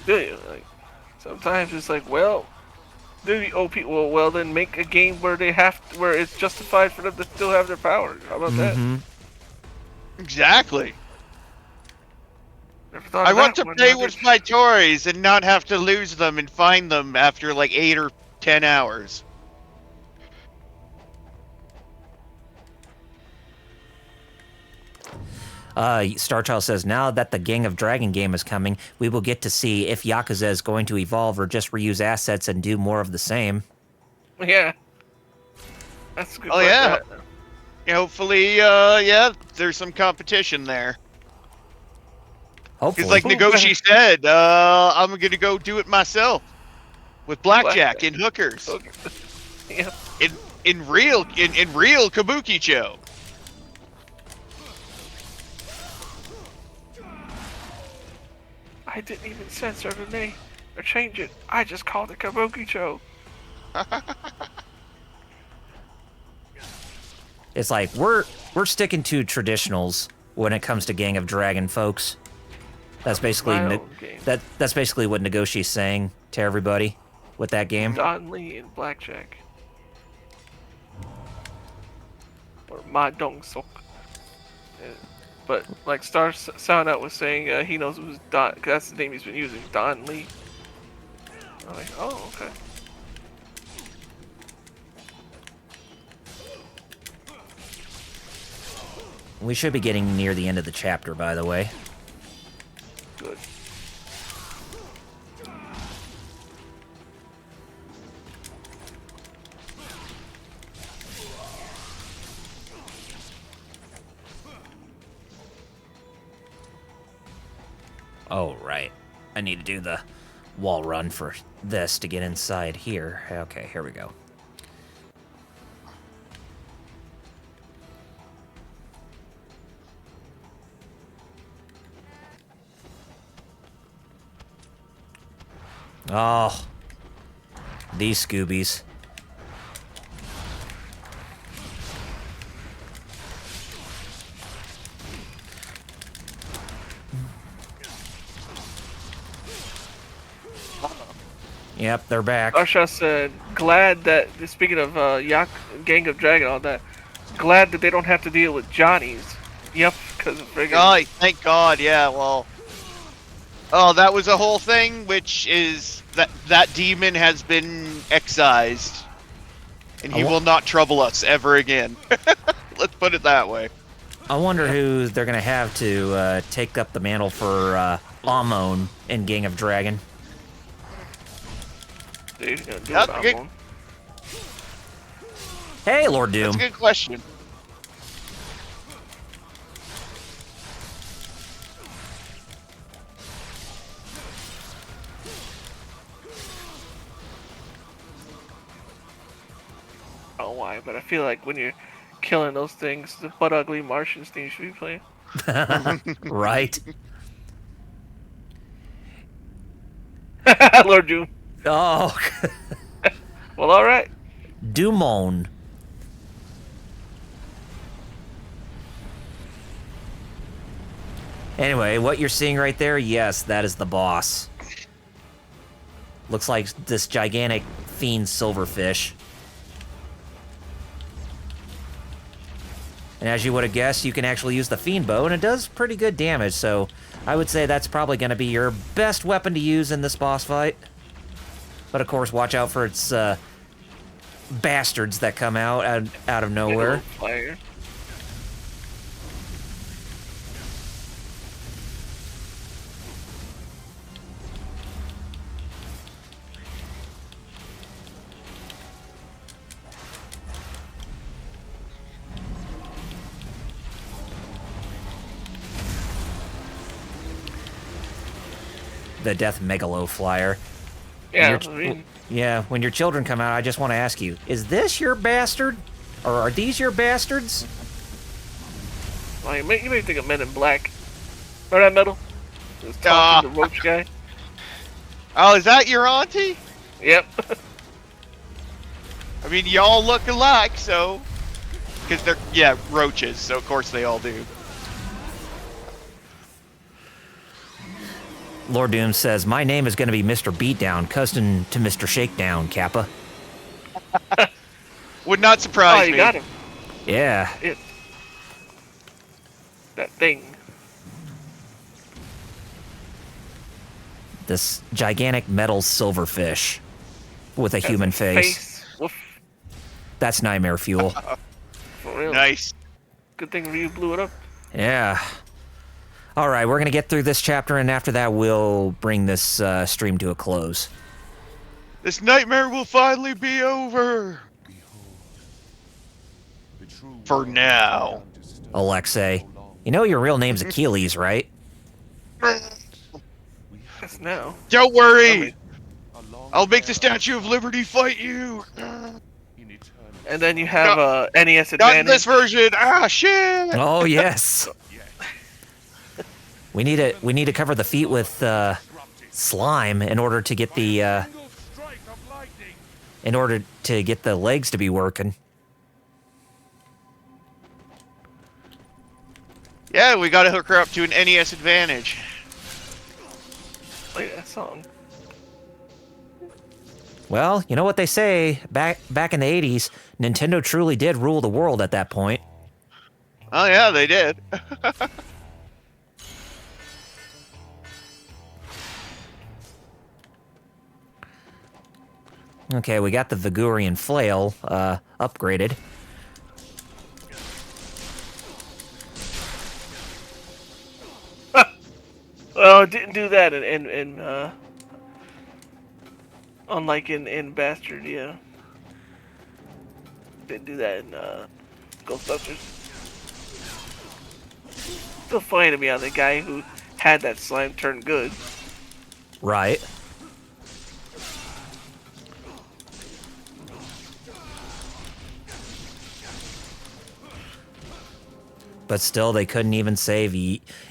Do you? Like, sometimes it's like, well, do the OP? Well, then make a game where where it's justified for them to still have their powers. How about that? Exactly. Never thought I of want that to one, play now, with did my toys and not have to lose them and find them after like 8 or 10 hours. Starchild says, now that the Gang of Dragon game is coming, we will get to see if Yakuza is going to evolve or just reuse assets and do more of the same. you? Yeah. That's a good. Oh, point, yeah. that. Hopefully, yeah, there's some competition there. Hopefully. Because like Nagoshi said, I'm gonna go do it myself with blackjack and hookers Okay. Yeah. in real Kabukicho. I didn't even censor the name or change it. I just called it Kabukicho. It's like we're sticking to traditionals when it comes to Gang of Dragon, folks. That's basically My own game. that's basically what Nagoshi's saying to everybody with that game. Don Lee and Blackjack. Or Ma Dong Sok. But like Star Sound Out was saying, he knows it was Don. Cause that's the name he's been using, Don Lee. I'm like, oh, okay. We should be getting near the end of the chapter, by the way. Good. Oh, right. I need to do the wall run for this to get inside here. Okay, here we go. Oh, these Scoobies. Yep, they're back. Arsha said, glad that, speaking of Gang of Dragon, all that, glad that they don't have to deal with Johnny's. Yep, because of friggin' Oh, thank God, yeah, well. Oh, that was a whole thing, which is that demon has been excised. And he will not trouble us ever again. Let's put it that way. I wonder who they're gonna have to take up the mantle for Amon in Gang of Dragon. Dude, he's gonna do That's it, a good- Amon. Hey, Lord Doom. That's a good question. I don't know why, but I feel like when you're killing those things, the butt ugly Martians thing you should be playing. Right? Lord Doom. Oh, Well, alright. Doomon. Anyway, what you're seeing right there, yes, that is the boss. Looks like this gigantic fiend silverfish. And as you would have guessed, you can actually use the fiend bow, and it does pretty good damage, so I would say that's probably going to be your best weapon to use in this boss fight. But of course, watch out for its bastards that come out of nowhere. Fire. The Death Megalo Flyer. Yeah, Your- I mean, Yeah, when your children come out, I just want to ask you, is this your bastard? Or are these your bastards? well, you may think of Men in Black. Remember that metal? This talking the roach guy. Oh, is that your auntie? Yep. I mean, y'all look alike, so. Because they're, yeah, roaches, so of course they all do. Lord Doom says, my name is going to be Mr. Beatdown, cousin to Mr. Shakedown, Kappa. Would not Oh, surprise you me. got him. Yeah, It. That thing. this gigantic metal silverfish with a Has human a face. Woof. That's nightmare fuel. For real. Nice. Good thing Ryu blew it up. Yeah. All right, we're going to get through this chapter, and after that, we'll bring this stream to a close. This nightmare will finally be over. The true For world now. is disturbed Alexei, so long. you know your real name's Achilles, right? We Yes, now. Don't worry. I mean, a long I'll make the era Statue of Liberty fight you. in eternity. And then you have NES Not in Advantage. this version. Ah, shit. Oh, yes. We need to cover the feet with slime in order to get the Single strike of lightning. in order to get the legs to be working. Yeah, we gotta hook her up to an NES Advantage. Play that song. Well, you know what they say, back in the 80s, Nintendo truly did rule the world at that point. Oh yeah, they did. Okay, we got the Vigurian flail upgraded. Well, it didn't do that in unlike in Bastard, yeah. Didn't do that in Ghostbusters. Still funny to me how the guy who had that slime turned good. Right. But still, they couldn't even save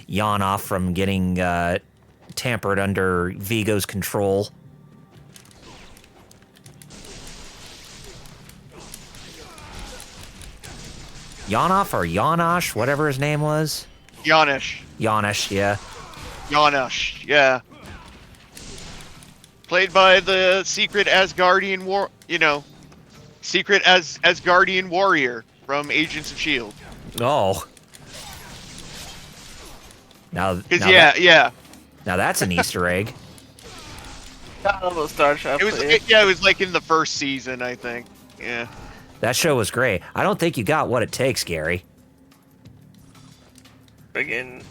Yanoff from getting tampered under Vigo's control. Yanoff or Yanosh, whatever his name was. Yanish. Yanish, yeah. Yanish, yeah. Played by the secret Asgardian secret Asgardian warrior from Agents of S.H.I.E.L.D. Oh. Now, Because, now yeah. now that's an Easter egg. I love those Star Shot It was, players. it was like in the first season, I think. Yeah. That show was great. I don't think you got what it takes, Gary. Again,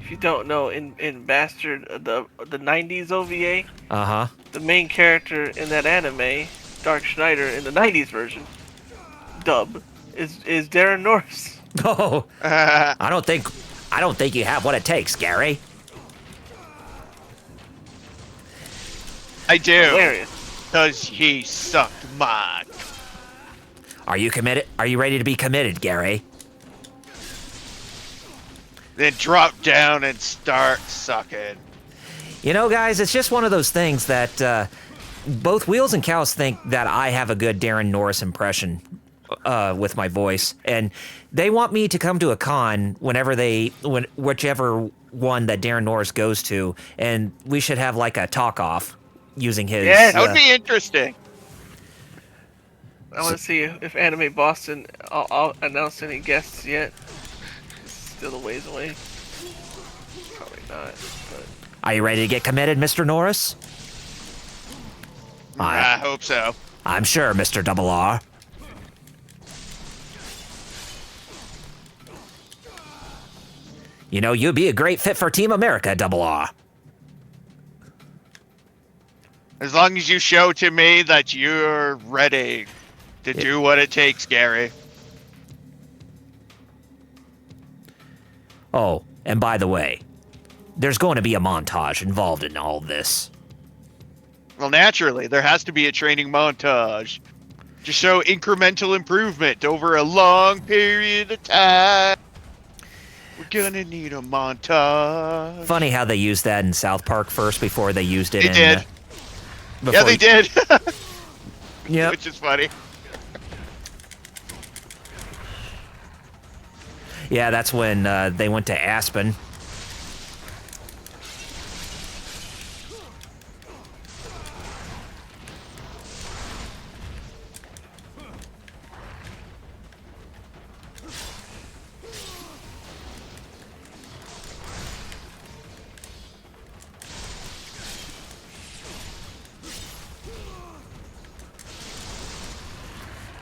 if you don't know, in Bastard, the '90s OVA, Uh-huh. the main character in that anime, Dark Schneider, in the '90s version, dub, is Darren Norris. Oh, I I don't think you have what it takes, Gary. do. Hilarious. Because he sucked mine. Are you committed? Are you ready to be committed, Gary? Then drop down and start sucking. You know, guys, it's just one of those things that both Wheels and Cows think that I have a good Darren Norris impression with my voice, and they want me to come to a con whichever one that Darren Norris goes to, and we should have like a talk off using his. Yes. That would be interesting. I want to see if Anime Boston I'll announce any guests yet. It's still a ways away. Probably not. But Are you ready to get committed, Mr. Norris? I hope so. I'm sure, Mr. Double R. You know, you'd be a great fit for Team America, Double R. As long as you show to me that you're ready to do what it takes, Gary. Oh, and by the way, there's going to be a montage involved in all this. Well, naturally, there has to be a training montage to show incremental improvement over a long period of time. We're gonna need a montage. Funny how they used that in South Park first before they used it They in... did. Yeah, they did. Yep. Which is funny. Yeah, that's when they went to Aspen.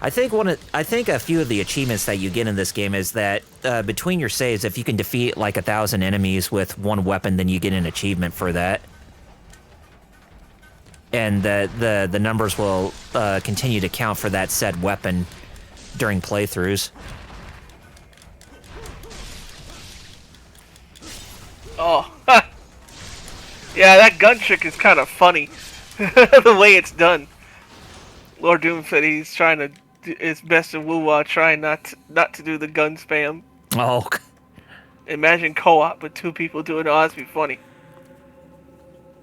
I think a few of the achievements that you get in this game is that between your saves, if you can defeat like 1,000 enemies with one weapon, then you get an achievement for that. And the numbers will continue to count for that said weapon during playthroughs. oh, yeah, that gun trick is kind of funny. The way it's done. Lord Doom said he's trying to do his best in Woo-Wah, trying not to do the gun spam. Oh, Imagine co-op with two people doing it. Oh, that'd be funny.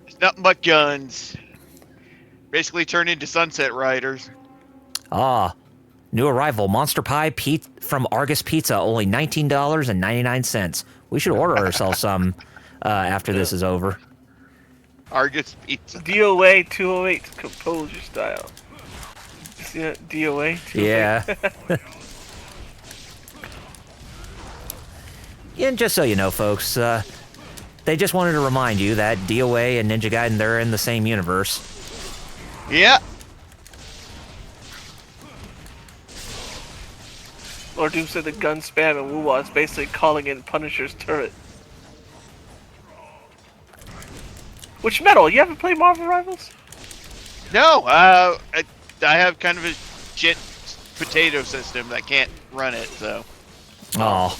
It's nothing but guns. Basically turned into Sunset Riders. new arrival, Monster Pie from Argus Pizza, only $19.99. We should order ourselves some after this is over. Argus Pizza. DOA 208 to compose your style. See that? DOA 208? Yeah. And just so you know, folks, they just wanted to remind you that DOA and Ninja Gaiden, they're in the same universe. Yeah. Lord Doom said the gun spam in Woo-Wah is basically calling in Punisher's turret. Which metal? You haven't played Marvel Rivals? No, I have kind of a shit potato system that can't run it, so. Oh.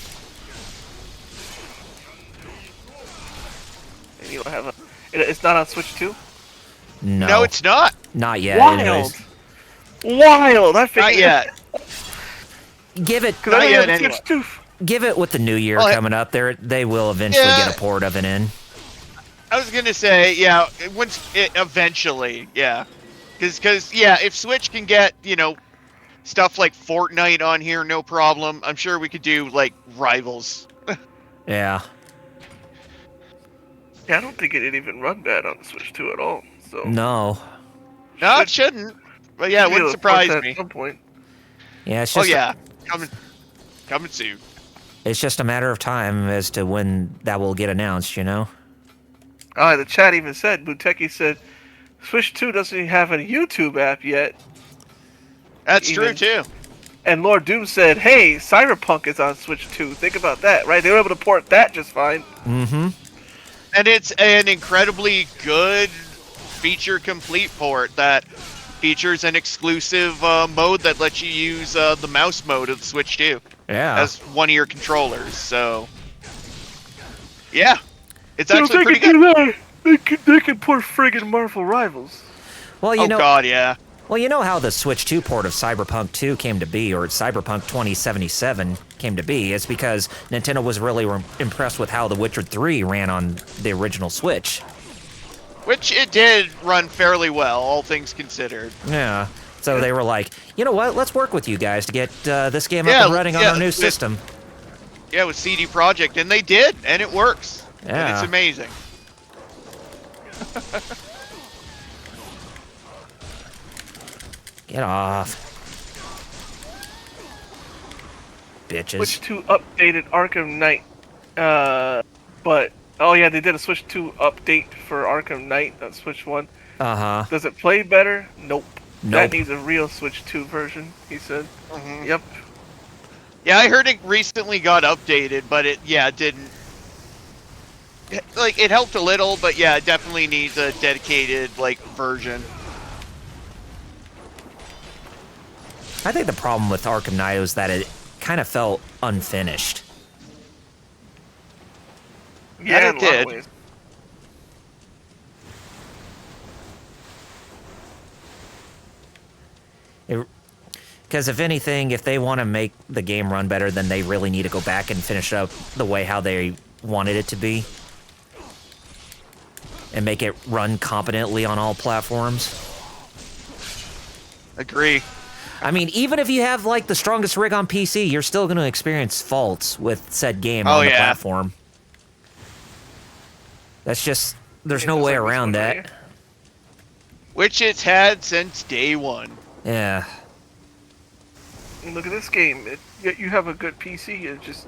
And you don't have a... It's not on Switch 2? No. No, it's not. Not yet. Wild! Anyways. Wild! I figured... Not yet. Give it, Because I Not don't yet, have a anyway. Switch 2. give it with the new year Well, coming up. They will eventually Yeah. get a port of it in. I was gonna say, yeah, eventually, yeah. Because, yeah, if Switch can get, stuff like Fortnite on here, no problem. I'm sure we could do, like, Rivals. Yeah. Yeah, I don't think it'd even run bad on the Switch 2 at all. So No. No, it shouldn't. But yeah, it Should be able wouldn't to port surprise that me. At some point. Yeah, it's Oh just yeah, coming soon. it's just a matter of time as to when that will get announced, you know? The chat even said, Buteki said, Switch 2 doesn't even have a YouTube app yet. That's true Even- too. And Lord Doom said, "Hey, Cyberpunk is on Switch 2. Think about that, right? They were able to port that just fine." Mm-hmm. And it's an incredibly good feature complete port that features an exclusive mode that lets you use the mouse mode of the Switch 2 Yeah. as one of your controllers. So, yeah, it's So actually if they pretty can good. do that, they can port friggin' Marvel Rivals. Well, you Oh know. God, yeah. Well, you know how the Switch 2 port of Cyberpunk 2 came to be, or Cyberpunk 2077 came to be? It's because Nintendo was really impressed with how The Witcher 3 ran on the original Switch. Which it did run fairly well, all things considered. Yeah. So they were like, you know what? Let's work with you guys to get this game up and running on our new system. Yeah, with CD Projekt, and they did, and it works. And Yeah. it's amazing. Get off. Bitches. Switch 2 updated Arkham Knight. But oh yeah, they did a Switch 2 update for Arkham Knight on Switch 1. Uh-huh. Does it play better? Nope. Nope. That needs a real Switch 2 version, he said. Mhm. Yep. Yeah, I heard it recently got updated, but it didn't. Like, it helped a little, but yeah, it definitely needs a dedicated, like, version. I think the problem with Arkham Knight was that it kind of felt unfinished. Yeah, it in a lot of did. ways. Because if anything, if they want to make the game run better, then they really need to go back and finish it up the way how they wanted it to be. And make it run competently on all platforms. Agree. I mean, even if you have, like, the strongest rig on PC, you're still going to experience faults with said game on the platform. That's just... There's no Just way like this around one that. right here. Which it's had since day one. Yeah. And look at this game. You have a good PC, it just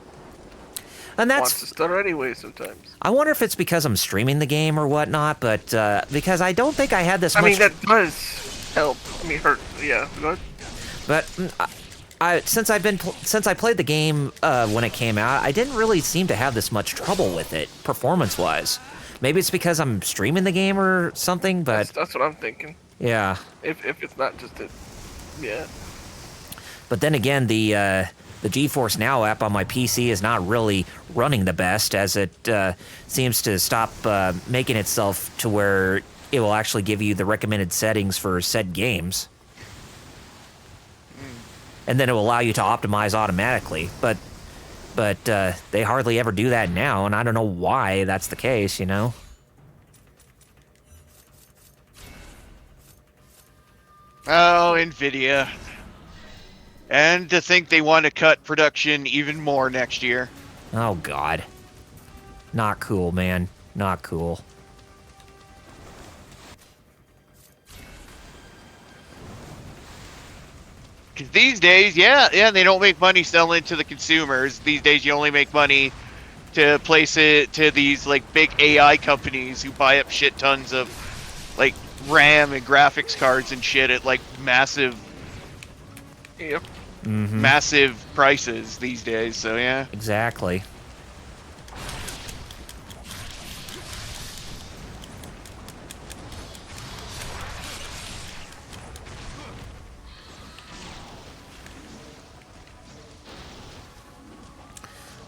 And wants to that's... stutter anyway sometimes. I wonder if it's because I'm streaming the game or whatnot, but, because I don't think I had this much... I mean, that does help. I mean, hurt. Yeah, go ahead. But since I played the game when it came out, I didn't really seem to have this much trouble with it, performance-wise. Maybe it's because I'm streaming the game or something, but That's what I'm thinking. yeah. If it's not just a... Yeah. But then again, the GeForce Now app on my PC is not really running the best, as it seems to stop making itself to where it will actually give you the recommended settings for said games. And then it will allow you to optimize automatically, but they hardly ever do that now, and I don't know why that's the case, you know? Oh, NVIDIA. And to think they want to cut production even more next year. Oh, God. Not cool, man. Not cool. Because these days, yeah, they don't make money selling to the consumers. These days, you only make money to place it to these, like, big AI companies who buy up shit tons of, like, RAM and graphics cards and shit at, like, massive Yep. massive prices these days, so yeah. Exactly.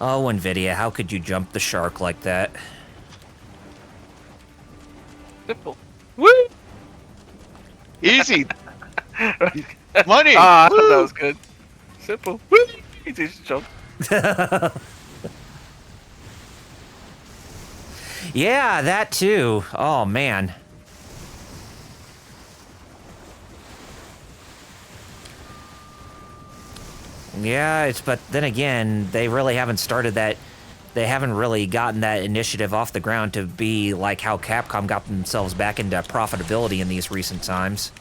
Oh, NVIDIA, how could you jump the shark like that? Simple. Woo! Easy. Money. Ah, I thought that Woo! was good. Simple. Woo! Easy to jump. Yeah, that too. Oh, man. Yeah, but then again, they really haven't started that. They haven't really gotten that initiative off the ground to be like how Capcom got themselves back into profitability in these recent times.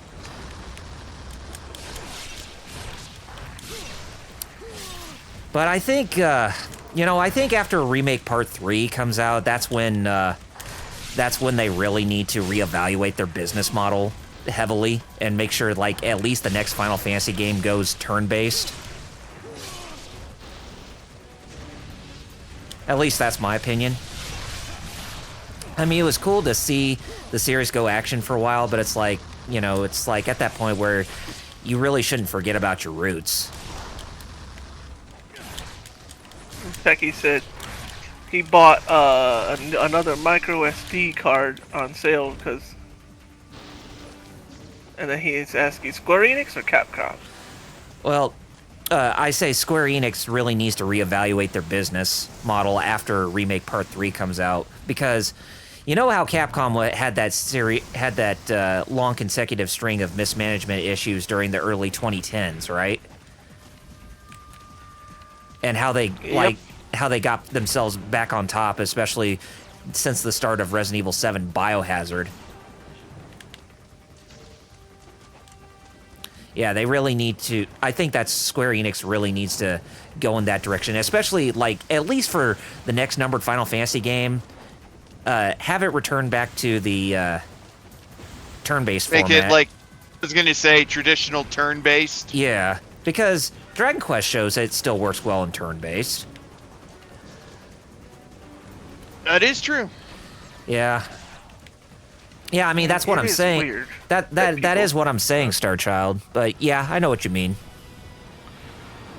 But I think, I think after Remake Part 3 comes out, that's when they really need to reevaluate their business model heavily and make sure, like, at least the next Final Fantasy game goes turn-based. At least that's my opinion. I mean, it was cool to see the series go action for a while, but it's like, you know, it's like at that point where you really shouldn't forget about your roots. Becky said he bought another micro SD card on sale because, and then he's asking Square Enix or Capcom. Well, I say Square Enix really needs to reevaluate their business model after Remake Part 3 comes out, because you know how Capcom had that long consecutive string of mismanagement issues during the early 2010s, right? And how they how they got themselves back on top, especially since the start of Resident Evil 7 Biohazard. Yeah, they really need to. I think that Square Enix really needs to go in that direction, especially like at least for the next numbered Final Fantasy game. Have it return back to the turn-based format. Make it like I was gonna say traditional turn-based. Yeah, because Dragon Quest shows it still works well in turn-based. That is true. Yeah. Yeah, I mean that's what I'm saying. Weird That is what I'm saying, Starchild. But yeah, I know what you mean.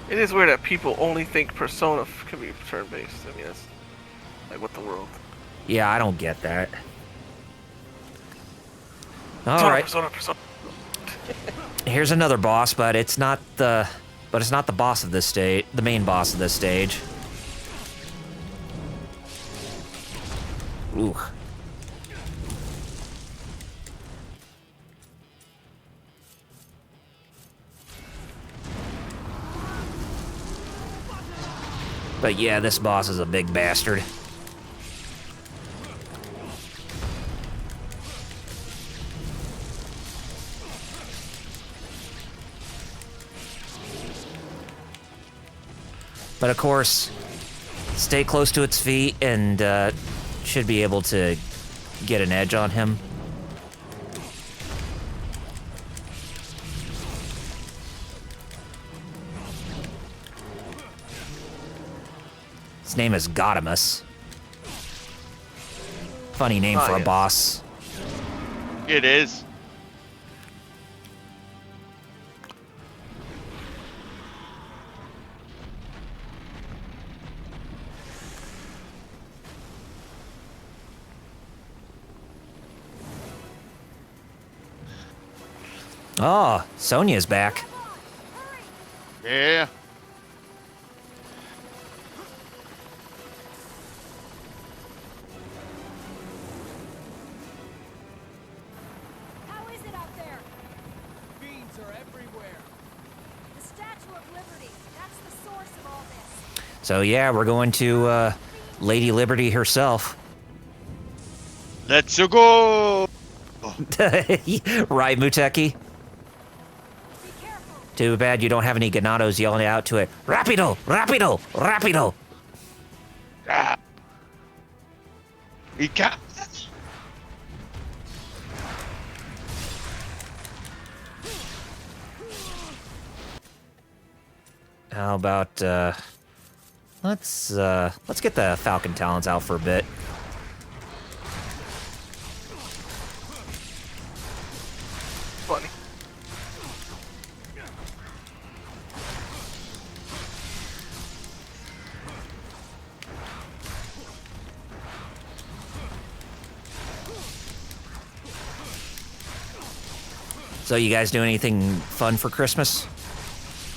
It is weird that people only think Persona can be turn-based. I mean, that's like what the world. Yeah, I don't get that. All Persona, right, Persona. here's another boss, but it's not the boss of this stage, the main boss of this stage. Ooh. But yeah, this boss is a big bastard. But of course, stay close to its feet and should be able to get an edge on him. His name is Godimus. Funny name for a yes. boss. It is. Oh, Sonya's back. Yeah. How is it out there? Fiends are everywhere. The Statue of Liberty. That's the source of all this. So yeah, we're going to Lady Liberty herself. Let's go. Right, Muteki? Be careful. Too bad you don't have any Ganados yelling out to it. Rapido! Rapido! Rapido! Ah. He can't. How about let's get the Falcon Talons out for a bit. Funny. So you guys do anything fun for Christmas?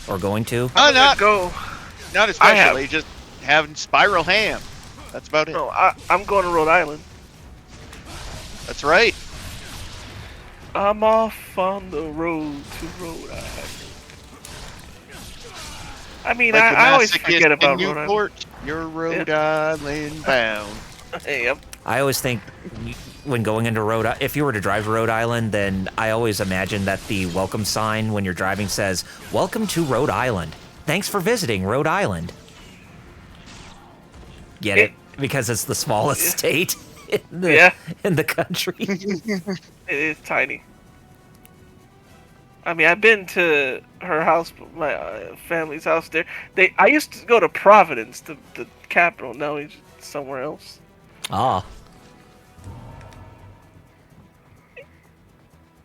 Or going to? Oh, not Go. not especially. Just having spiral ham. That's about it. No, I'm going to Rhode Island. That's right. I'm off on the road to Rhode Island. I mean, Like the I always masochist forget about in Rhode Island. Newport. You're Rhode Island bound. Yep. I always think when going into if you were to drive to Rhode Island, then I always imagine that the welcome sign when you're driving says, "Welcome to Rhode Island. Thanks for visiting Rhode Island." Get it? Because it's the smallest state in the country. It is tiny. I mean, I've been to her house, my family's house there. I used to go to Providence, the capital. Now we just somewhere else. Ah.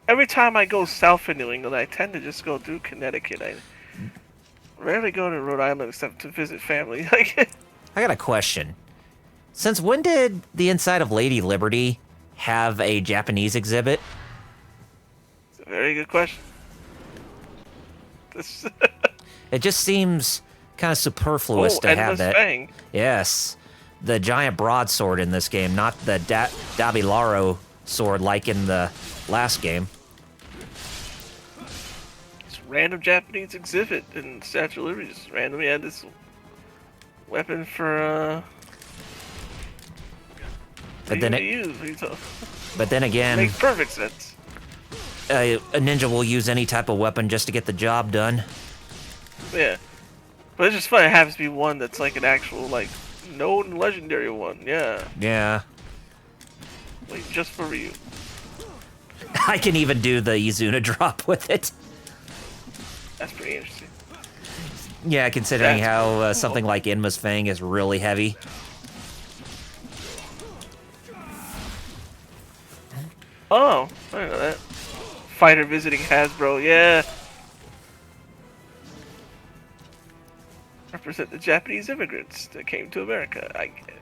Every time I go south in New England, I tend to just go through Connecticut. I rarely go to Rhode Island except to visit family. Like, I got a question. Since when did the inside of Lady Liberty have a Japanese exhibit? it's a very good question. This It just seems kind of superfluous to have Endless that. Fang. Yes. The giant broadsword in this game, not the Dabilaro sword like in the last game. Just random Japanese exhibit in Statue of Liberty. Just randomly had this weapon for But then, to use. What are you talking- but then again, Makes perfect sense. a ninja will use any type of weapon just to get the job done. Yeah, but it's just funny. It happens to be one that's like an actual like known legendary one. Yeah, Yeah. like just for you. I can even do the Izuna drop with it. That's pretty interesting. Yeah, considering That's how cool. something like Inma's Fang is really heavy. Oh, I didn't know that. Fighter visiting Hasbro. Yeah. Represent the Japanese immigrants that came to America. I get it.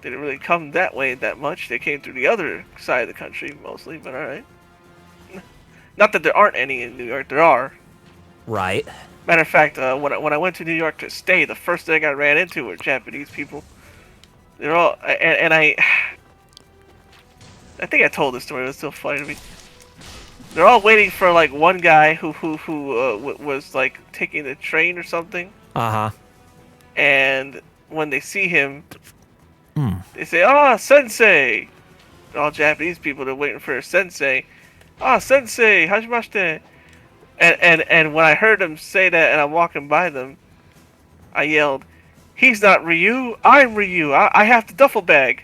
Didn't really come that way that much. They came through the other side of the country mostly, but alright. Not that there aren't any in New York. There are. Right. Matter of fact, when I went to New York to stay, the first thing I ran into were Japanese people. They're all, and I think I told this story. It was still funny to me. They're all waiting for like one guy who was like taking the train or something, Uh-huh. and when they see him, they say, "Ah, sensei!" They're all Japanese people. They're waiting for a sensei. "Ah, sensei, hajimashite." And when I heard them say that, and I'm walking by them, I yelled, "He's not Ryu. I'm Ryu. I have the duffel bag."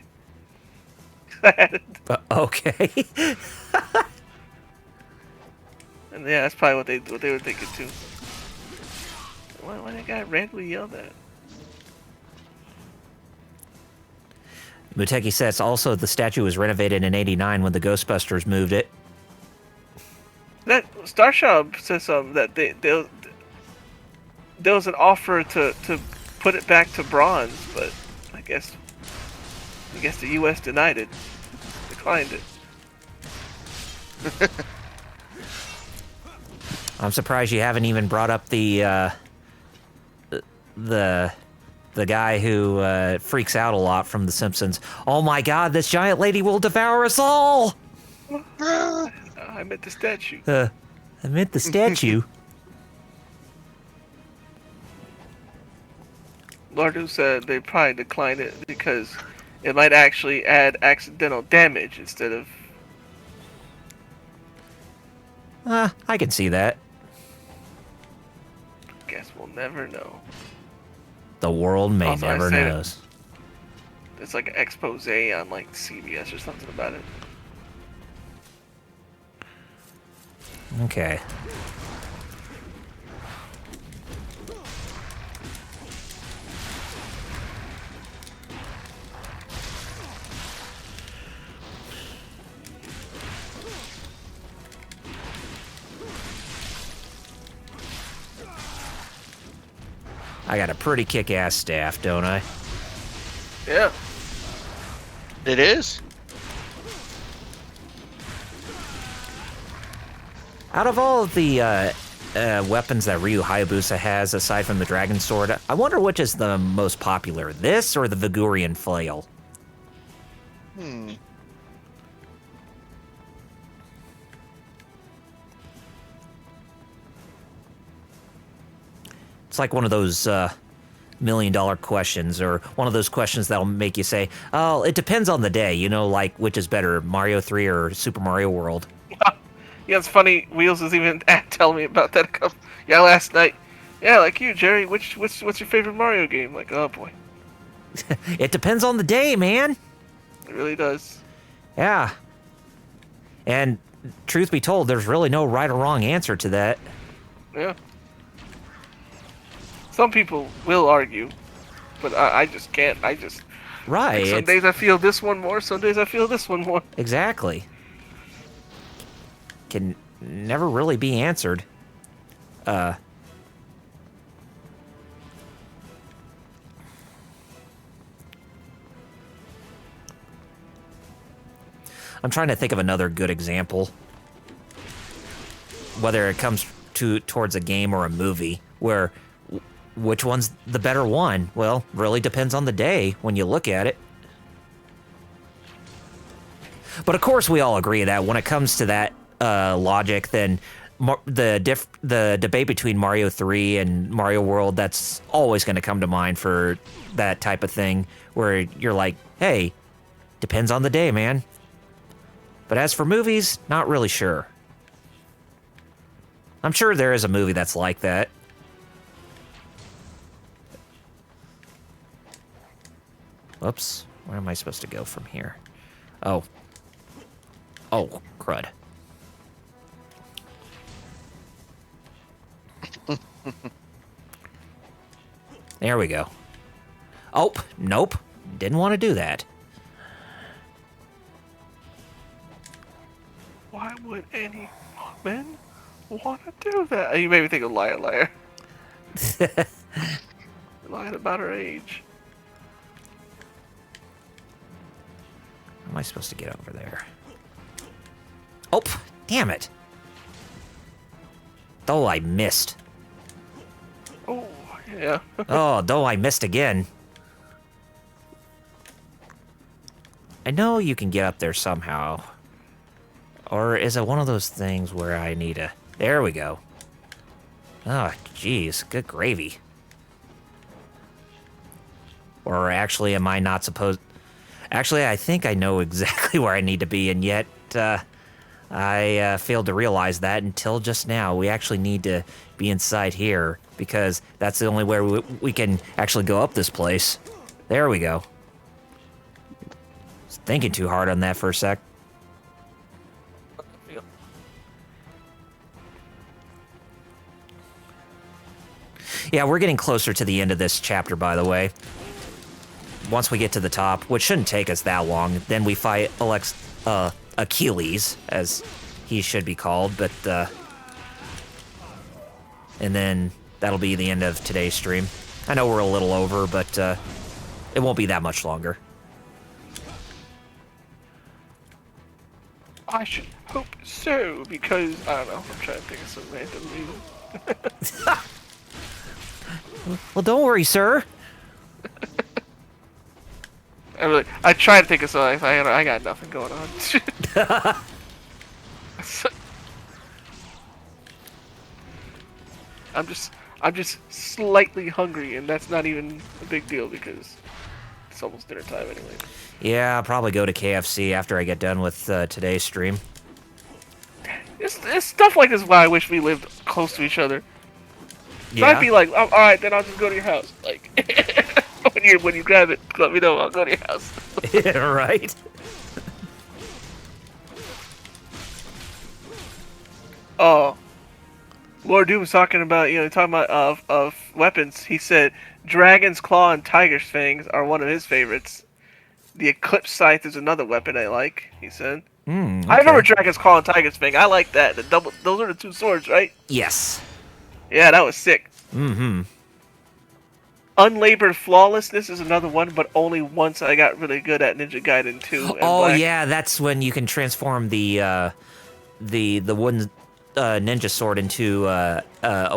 Okay. And yeah, that's probably what they were thinking too. Why that guy randomly yelled that? Muteki says also the statue was renovated in '89 when the Ghostbusters moved it. That Starshop says something that there was an offer to put it back to bronze, but I guess the U.S. declined it. I'm surprised you haven't even brought up the guy who freaks out a lot from The Simpsons. Oh my God, this giant lady will devour us all! I meant the statue. I meant the statue. Lardu said they probably declined it because it might actually add accidental damage instead of. I can see that. Guess we'll never know. The world may Also, I never said it. knows. It's like an expose on like CBS or something about it. Okay. I got a pretty kick-ass staff, don't I? Yeah. It is. Out of all of the weapons that Ryu Hayabusa has, aside from the Dragon Sword, I wonder which is the most popular, this or the Vigurian Flail? It's like one of those million-dollar questions, or one of those questions that'll make you say, oh, it depends on the day, you know, like which is better, Mario 3 or Super Mario World? Yeah, it's funny. Wheels was even telling me about that last night. Yeah, like you, Jerry. What's your favorite Mario game? Like, oh boy, It depends on the day, man. it really does. Yeah. And truth be told, there's really no right or wrong answer to that. Yeah. Some people will argue. but I just can't. Right. Like some It's, days I feel this one more, some days I feel this one more. exactly. Can never really be answered. I'm trying to think of another good example. Whether it comes towards a game or a movie, where which one's the better one? Well, really depends on the day when you look at it. But of course, we all agree that when it comes to that logic, then the debate between Mario 3 and Mario World, that's always going to come to mind for that type of thing, where you're like, hey, depends on the day, man. But as for movies, not really sure. I'm sure there is a movie that's like that. Whoops. Where am I supposed to go from here? Oh. Oh, crud. There we go. Oh, nope. Didn't want to do that. Why would any woman want to do that? You made me think of Liar Liar. Lying about her age. How am I supposed to get over there? Oh, damn it. Oh, I missed. Oh, yeah. Oh, though I missed again. I know you can get up there somehow. Or is it one of those things where I need a... There we go. Oh, jeez. Good gravy. Or actually, am I not supposed... Actually, I think I know exactly where I need to be, and yet I failed to realize that until just now. We actually need to be inside here, because that's the only way we can actually go up this place. There we go. Was thinking too hard on that for a sec. Yeah, we're getting closer to the end of this chapter, by the way. Once we get to the top, which shouldn't take us that long, then we fight Achilles, as he should be called, but, and then that'll be the end of today's stream. I know we're a little over, but, it won't be that much longer. I should hope so, because, I don't know, I'm trying to think of some random reason. Well, don't worry, sir. I try to think of something. I got nothing going on. I'm just slightly hungry, and that's not even a big deal because it's almost dinner time anyway. Yeah, I'll probably go to KFC after I get done with today's stream. It's stuff like this why I wish we lived close to each other. So Yeah. I'd be like, oh, all right, then I'll just go to your house. Like, when you grab it, let me know. I'll go to your house. Yeah, right? Oh, Lord Doom was talking about, talking about of weapons. He said Dragon's Claw and Tiger's Fangs are one of his favorites. The Eclipse Scythe is another weapon I like, he said. Okay. I remember Dragon's Claw and Tiger's Fang. I like that. Those are the two swords, right? Yes. Yeah, that was sick. Mm-hmm. Unlabored Flawlessness is another one, but only once I got really good at Ninja Gaiden 2. And Oh, Black. yeah, that's when you can transform the wooden ninja sword into a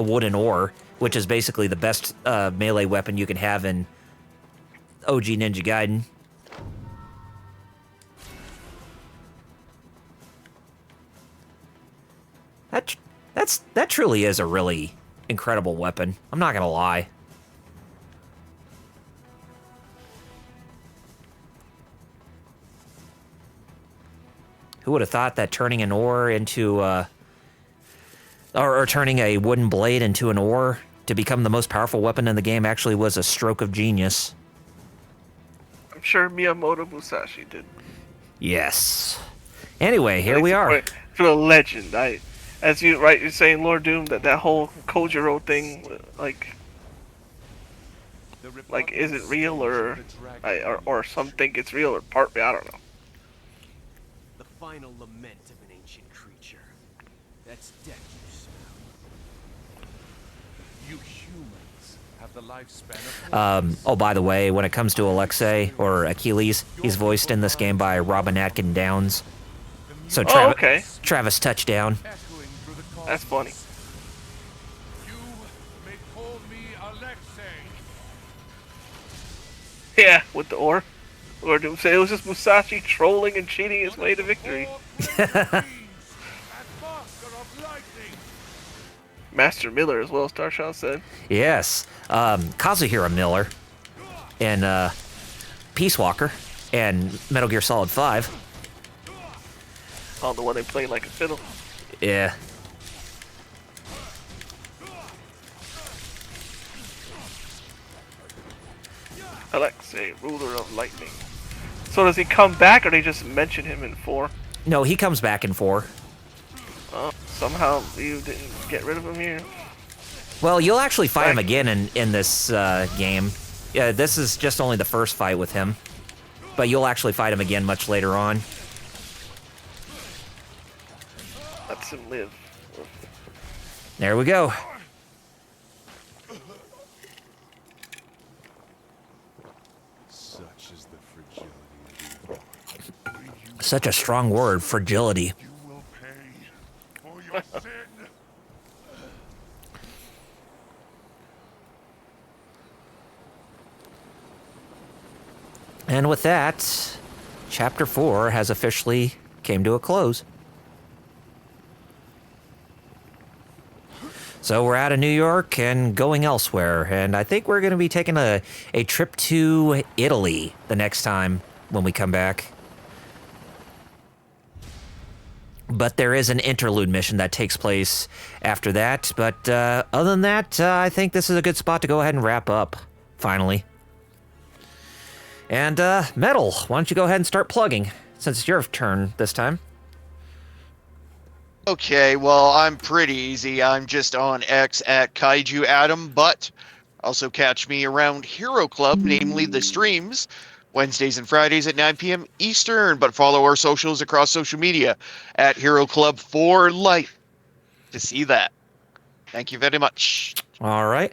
wooden ore, which is basically the best melee weapon you can have in OG Ninja Gaiden. That truly is a really incredible weapon. I'm not gonna lie. Who would have thought that turning an ore into or turning a wooden blade into an ore to become the most powerful weapon in the game actually was a stroke of genius. I'm sure Miyamoto Musashi did. Yes. Anyway, here we are. For the legend, as you're saying, Lord Doom, that whole Kojiro thing, like, Like, is it real, or some think it's real, or part me? I don't know. The final lament of an ancient creature. That's death, you smell. You humans have the lifespan of Oh, by the way, when it comes to Alexei, or Achilles, he's voiced in this game by Robin Atkin Downs. So Oh, okay. Travis Touchdown. echoing through the cosmos. That's funny. You may call me Alexei. Yeah, with the ore. Or do we say it was just Musashi trolling and cheating his way to victory? Master Miller as well, Starshaw said. Yes. Kazuhira Miller and Peace Walker and Metal Gear Solid 5. Oh, the one they play like a fiddle. Yeah. Alexei, ruler of lightning. So does he come back, or they just mention him in 4? No, he comes back in 4. Oh, somehow you didn't get rid of him here. Well, you'll actually fight him again in this game. This is just only the first fight with him. But you'll actually fight him again much later on. Let's him live. There we go. Such is the fragility of you. Such a strong word, fragility. You will pay for your sin. And with that, Chapter 4 has officially came to a close. So we're out of New York and going elsewhere, and I think we're going to be taking a trip to Italy the next time when we come back. But there is an interlude mission that takes place after that, but other than that, I think this is a good spot to go ahead and wrap up, finally. And, Metal, why don't you go ahead and start plugging, since it's your turn this time. Okay, well, I'm pretty easy. I'm just on X at Kaiju Adam, but also catch me around Hero Club, namely the streams, Wednesdays and Fridays at 9 p.m. Eastern, but follow our socials across social media at Hero Club for life to see that. Thank you very much. All right.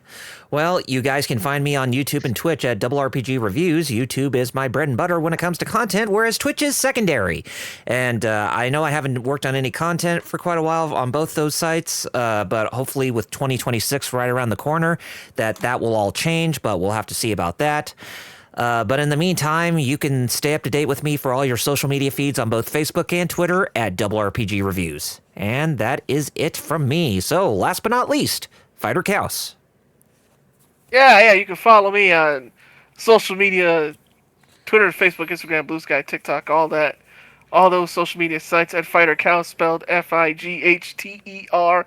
Well, you guys can find me on YouTube and Twitch at Double RPG Reviews. YouTube is my bread and butter when it comes to content, whereas Twitch is secondary. And I know I haven't worked on any content for quite a while on both those sites, but hopefully with 2026 right around the corner, that will all change, but we'll have to see about that. But in the meantime, you can stay up to date with me for all your social media feeds on both Facebook and Twitter at Double RPG Reviews. And that is it from me. So, last but not least, Fighter Chaos. Yeah, you can follow me on social media, Twitter, Facebook, Instagram, Blue Sky, TikTok, all that. All those social media sites at Fighter Chaos, spelled FIGHTERXAOS.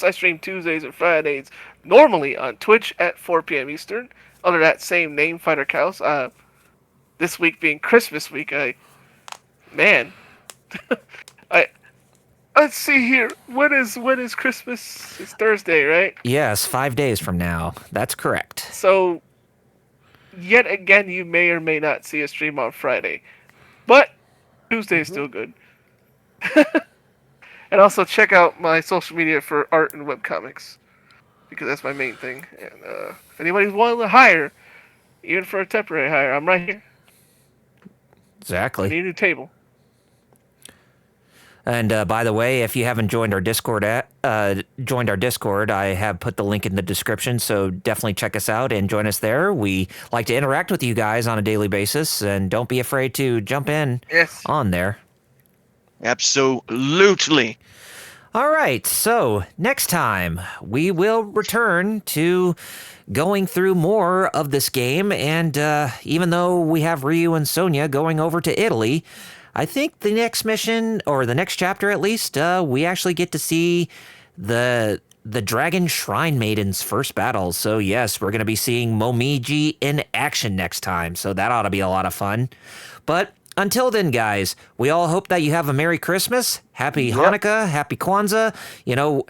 I stream Tuesdays and Fridays, normally on Twitch at 4 p.m. Eastern, under that same name, Fighter Chaos. This week being Christmas week, let's see here. When is Christmas? It's Thursday, right? Yes, 5 days from now. That's correct. So, yet again, you may or may not see a stream on Friday. But Tuesday is still good. And also check out my social media for art and webcomics, because that's my main thing. And if anybody's willing to hire, even for a temporary hire, I'm right here. I Exactly. need a new table. And by the way, if you haven't joined our Discord, I have put the link in the description, so definitely check us out and join us there. We like to interact with you guys on a daily basis, and don't be afraid to jump in on there. Absolutely. All right, so next time we will return to going through more of this game, and even though we have Ryu and Sonya going over to Italy, I think the next mission, or the next chapter at least, we actually get to see the Dragon Shrine Maiden's first battle. So yes, we're going to be seeing Momiji in action next time, so that ought to be a lot of fun. But until then, guys, we all hope that you have a Merry Christmas, Happy Hanukkah, Happy Kwanzaa,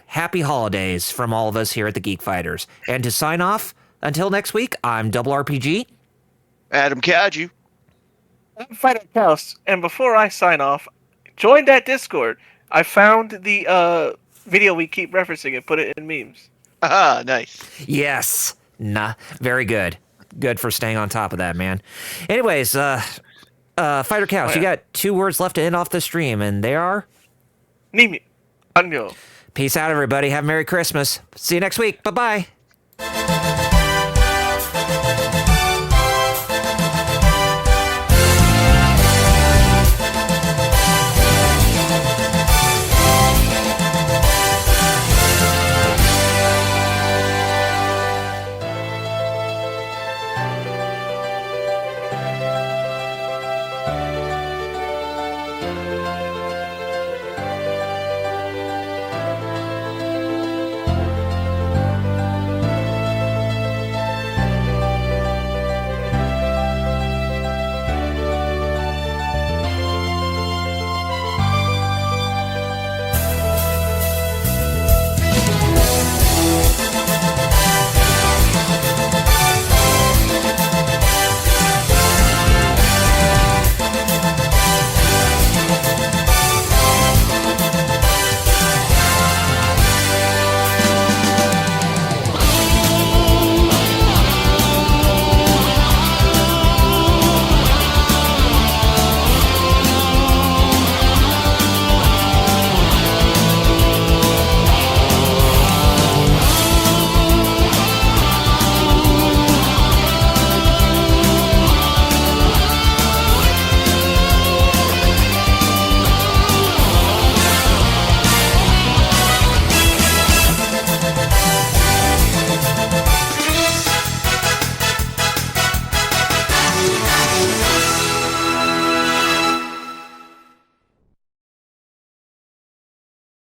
happy holidays from all of us here at the Geek Fighters. And to sign off, Until next week, I'm Double RPG. Adam Kaju. I'm Fighter Chaos, and before I sign off, join that Discord. I found the video we keep referencing and put it in memes. Ah, nice. Yes. Nah, very good. Good for staying on top of that, man. Anyways, Fighter Chaos, you got 2 words left to end off the stream, and they are? Nimi. Anyo. Peace out, everybody. Have a Merry Christmas. See you next week. Bye-bye.